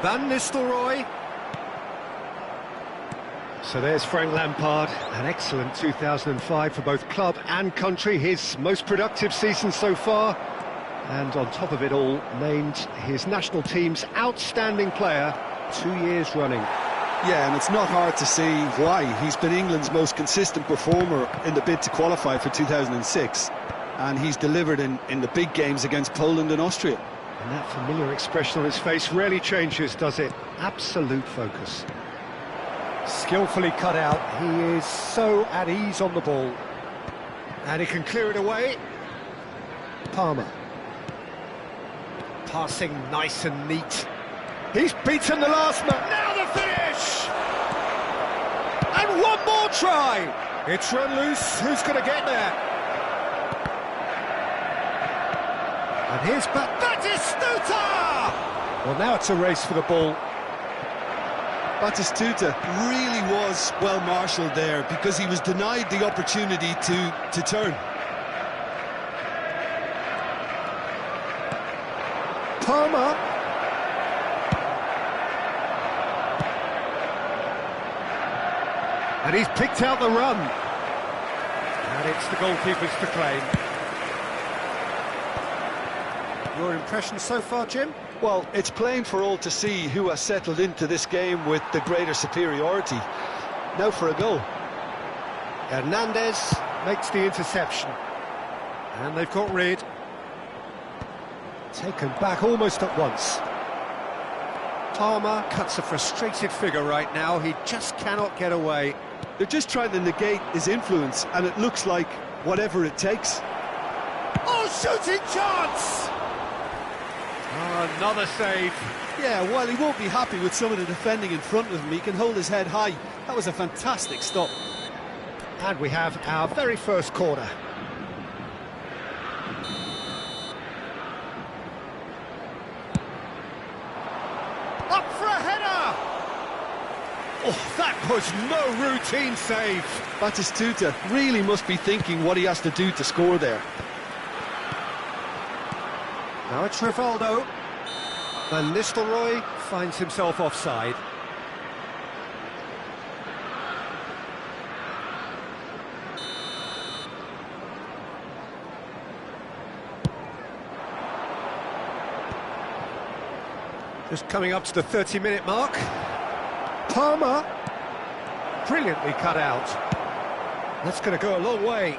Van Nistelrooy. So there's Frank Lampard, an excellent 2005 for both club and country, his most productive season so far. And on top of it all, named his national team's outstanding player 2 years running. Yeah, and it's not hard to see why. He's been England's most consistent performer in the bid to qualify for 2006. And he's delivered in the big games against Poland and Austria. And that familiar expression on his face rarely changes, does it? Absolute focus. Skillfully cut out, he is so at ease on the ball. And he can clear it away. Palmer. Passing nice and neat. He's beaten the last man. Now the finish! And one more try! It's run loose, who's going to get there? And here's Batistuta! Well, now it's a race for the ball. Batistuta really was well marshalled there because he was denied the opportunity to turn. Palmer. And he's picked out the run. And it's the goalkeepers to claim. Your impression so far, Jim? Well, it's plain for all to see who has settled into this game with the greater superiority. Now for a goal. Hernandez makes the interception. And they've got rid. Taken back almost at once. Palmer cuts a frustrated figure right now. He just cannot get away. They're just trying to negate his influence, and it looks like whatever it takes. Oh, shooting chance! Oh, another save. Yeah, while he won't be happy with some of the defending in front of him, he can hold his head high. That was a fantastic stop. And we have our very first corner. Up for a header! Oh, that was no routine save. Batistuta really must be thinking what he has to do to score there. Now it's Rivaldo. Van Nistelrooy finds himself offside. Just coming up to the 30-minute mark. Palmer. Brilliantly cut out. That's going to go a long way.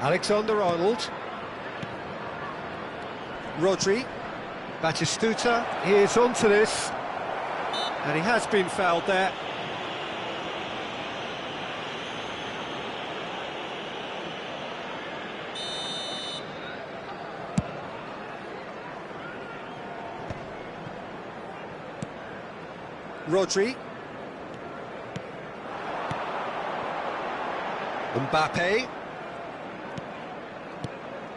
Alexander-Arnold. Rodri. Batistuta is onto this. And he has been fouled there. Rodri. Mbappe.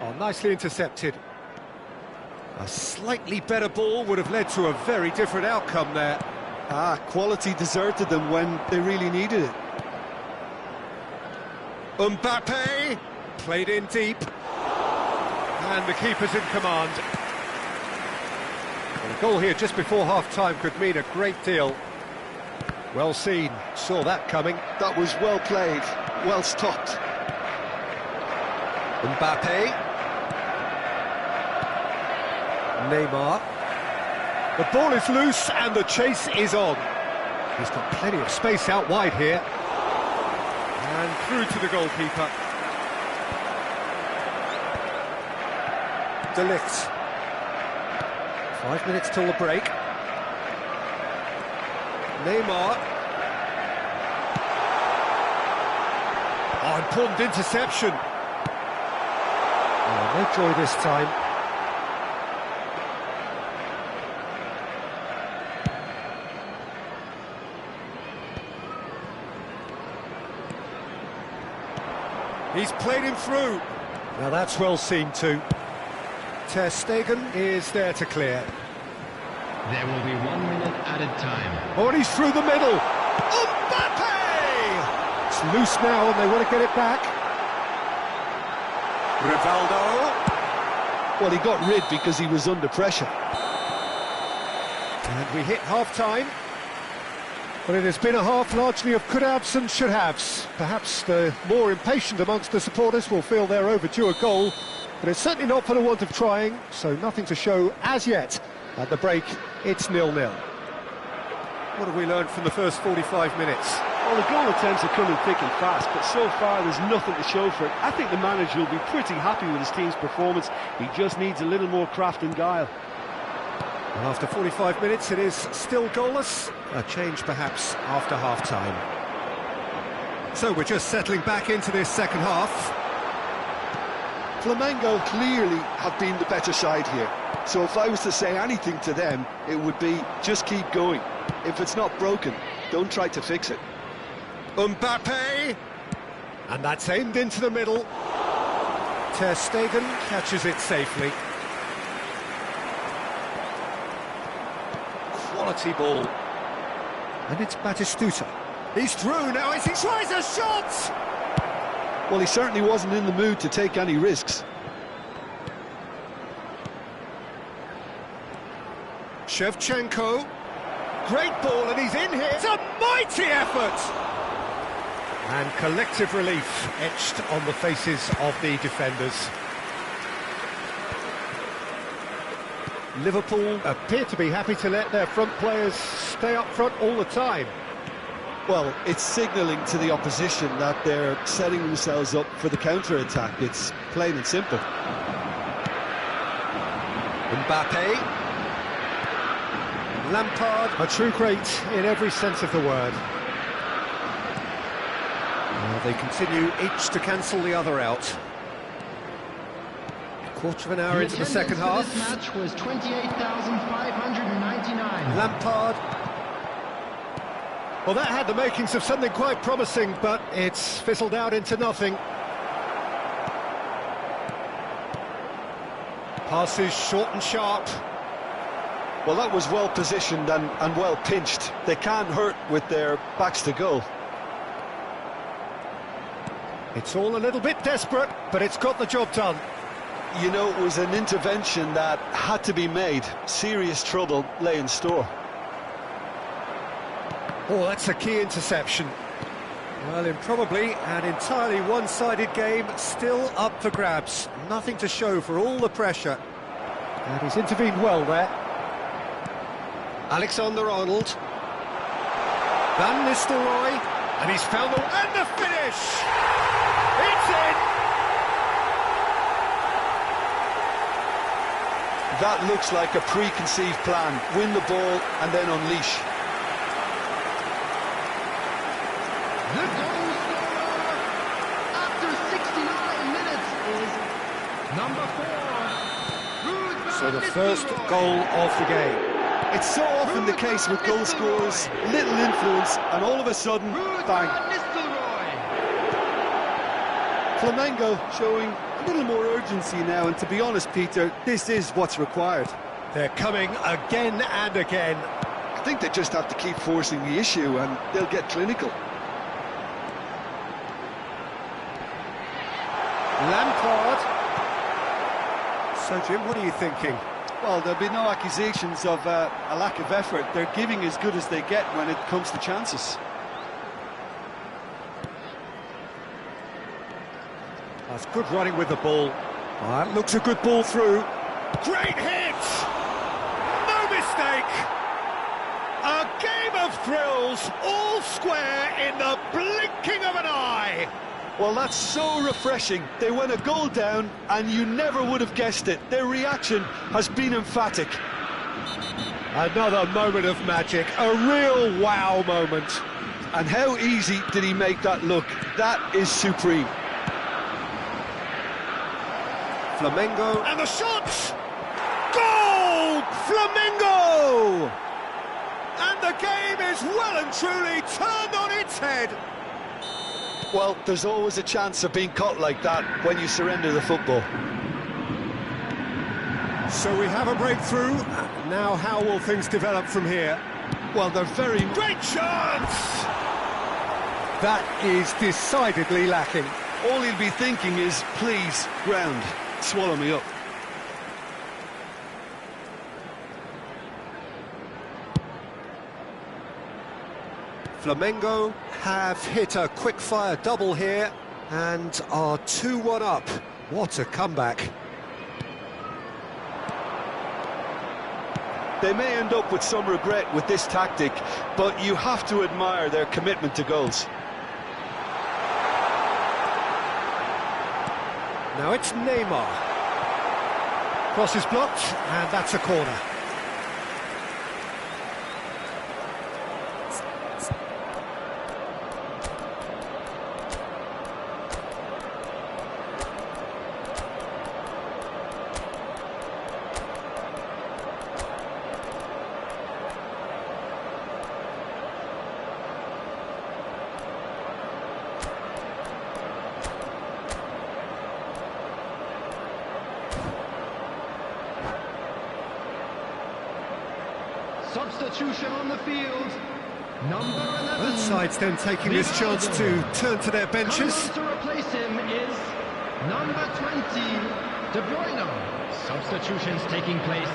Oh, nicely intercepted. A slightly better ball would have led to a very different outcome there. Quality deserted them when they really needed it. Mbappe played in deep. And the keeper's in command. And a goal here just before half-time could mean a great deal. Well seen, saw that coming. That was well played, well stopped. Mbappe. Neymar. The ball is loose and the chase is on. He's got plenty of space out wide here. And through to the goalkeeper. De Ligt. 5 minutes till the break. Neymar. Oh, important interception. Oh, no joy this time. He's played him through. Now that's well seen too. Ter Stegen is there to clear. There will be 1 minute added time. Oh, and he's through the middle. Mbappe! It's loose now and they want to get it back. Rivaldo. Well, he got rid because he was under pressure. And we hit half-time. But it has been a half largely of could-haves and should-haves. Perhaps the more impatient amongst the supporters will feel they're overdue a goal, but it's certainly not for the want of trying, so nothing to show as yet. At the break, it's 0-0. What have we learned from the first 45 minutes? Well, the goal attempts are coming thick and fast, but so far there's nothing to show for it. I think the manager will be pretty happy with his team's performance. He just needs a little more craft and guile. And after 45 minutes, it is still goalless. A change, perhaps, after half-time. So we're just settling back into this second half. Flamengo clearly have been the better side here. So if I was to say anything to them, it would be just keep going. If it's not broken, don't try to fix it. Mbappe! And that's aimed into the middle. Ter Stegen catches it safely. Quality ball. And it's Batistuta. He's through now as he tries a shot! Well, he certainly wasn't in the mood to take any risks. Shevchenko. Great ball, and he's in here. It's a mighty effort! And collective relief etched on the faces of the defenders. Liverpool appear to be happy to let their front players stay up front all the time. Well, it's signalling to the opposition that they're setting themselves up for the counter-attack. It's plain and simple. Mbappe. Lampard, a true great in every sense of the word. They continue each to cancel the other out. Quarter of an hour into the second half. This match was 28,599. Lampard. Well, that had the makings of something quite promising, but it's fizzled out into nothing. Passes short and sharp. Well, that was well positioned and well pinched. They can't hurt with their backs to goal. It's all a little bit desperate, but it's got the job done. You know, it was an intervention that had to be made. Serious trouble lay in store. Oh, that's a key interception. Well, in probably an entirely one-sided game, still up for grabs. Nothing to show for all the pressure. And he's intervened well there. Alexander-Arnold. Van Nistelrooy. And he's found the... And the finish! It's in! That looks like a preconceived plan. Win the ball and then unleash. The goal scorer after 69 minutes is number 4. So the first goal of the game. It's so often the case with goal scorers, little influence, and all of a sudden, bang. Flamengo showing a little more urgency now, and to be honest, Peter, this is what's required. They're coming again and again. I think they just have to keep forcing the issue, and they'll get clinical. Lampard. So, Jim, what are you thinking? Well, there'll be no accusations of a lack of effort. They're giving as good as they get when it comes to chances. That's good running with the ball. That looks a good ball through. Great hit! No mistake! A game of thrills, all square in the blinking of an eye! Well, that's so refreshing. They went a goal down, and you never would have guessed it. Their reaction has been emphatic. Another moment of magic, a real wow moment. And how easy did he make that look? That is supreme. Flamengo, and the shots! Goal! Flamengo! And the game is well and truly turned on its head. Well, there's always a chance of being caught like that when you surrender the football. So we have a breakthrough. Now how will things develop from here? Well, they're very... Great chance! That is decidedly lacking. All he'll be thinking is, please, ground, swallow me up. Flamengo have hit a quick-fire double here and are 2-1 up. What a comeback. They may end up with some regret with this tactic, but you have to admire their commitment to goals. Now it's Neymar. Cross is blocked, and that's a corner. Substitution on the field. Number 11. Both sides then taking this chance to turn to their benches. Coming on to replace him is number 20, De Bruyne. Substitutions taking place.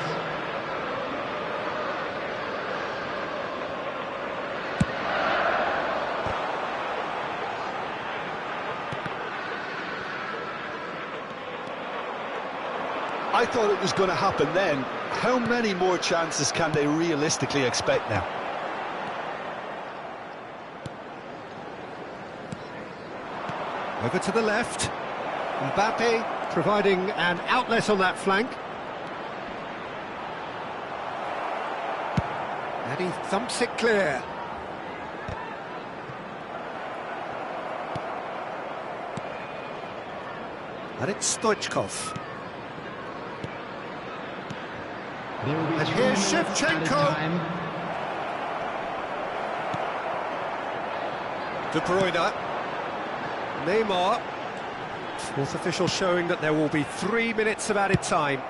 I thought it was going to happen then. How many more chances can they realistically expect now? Over to the left. Mbappe providing an outlet on that flank. And he thumps it clear. And it's Stoichkov. And here's Shevchenko. De Bruyne. Neymar. Fourth official showing that there will be 3 minutes of added time.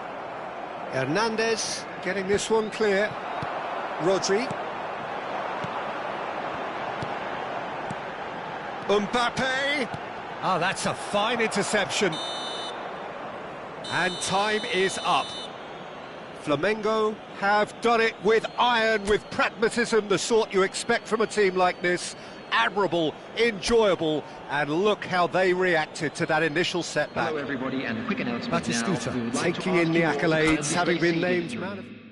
Hernandez getting this one clear. Rodri. Mbappe. Ah, that's a fine interception. And time is up. Flamengo have done it with iron, with pragmatism, the sort you expect from a team like this. Admirable, enjoyable, and look how they reacted to that initial setback. Hello everybody, and a quick announcement Batistuta taking in the accolades, having been named man of...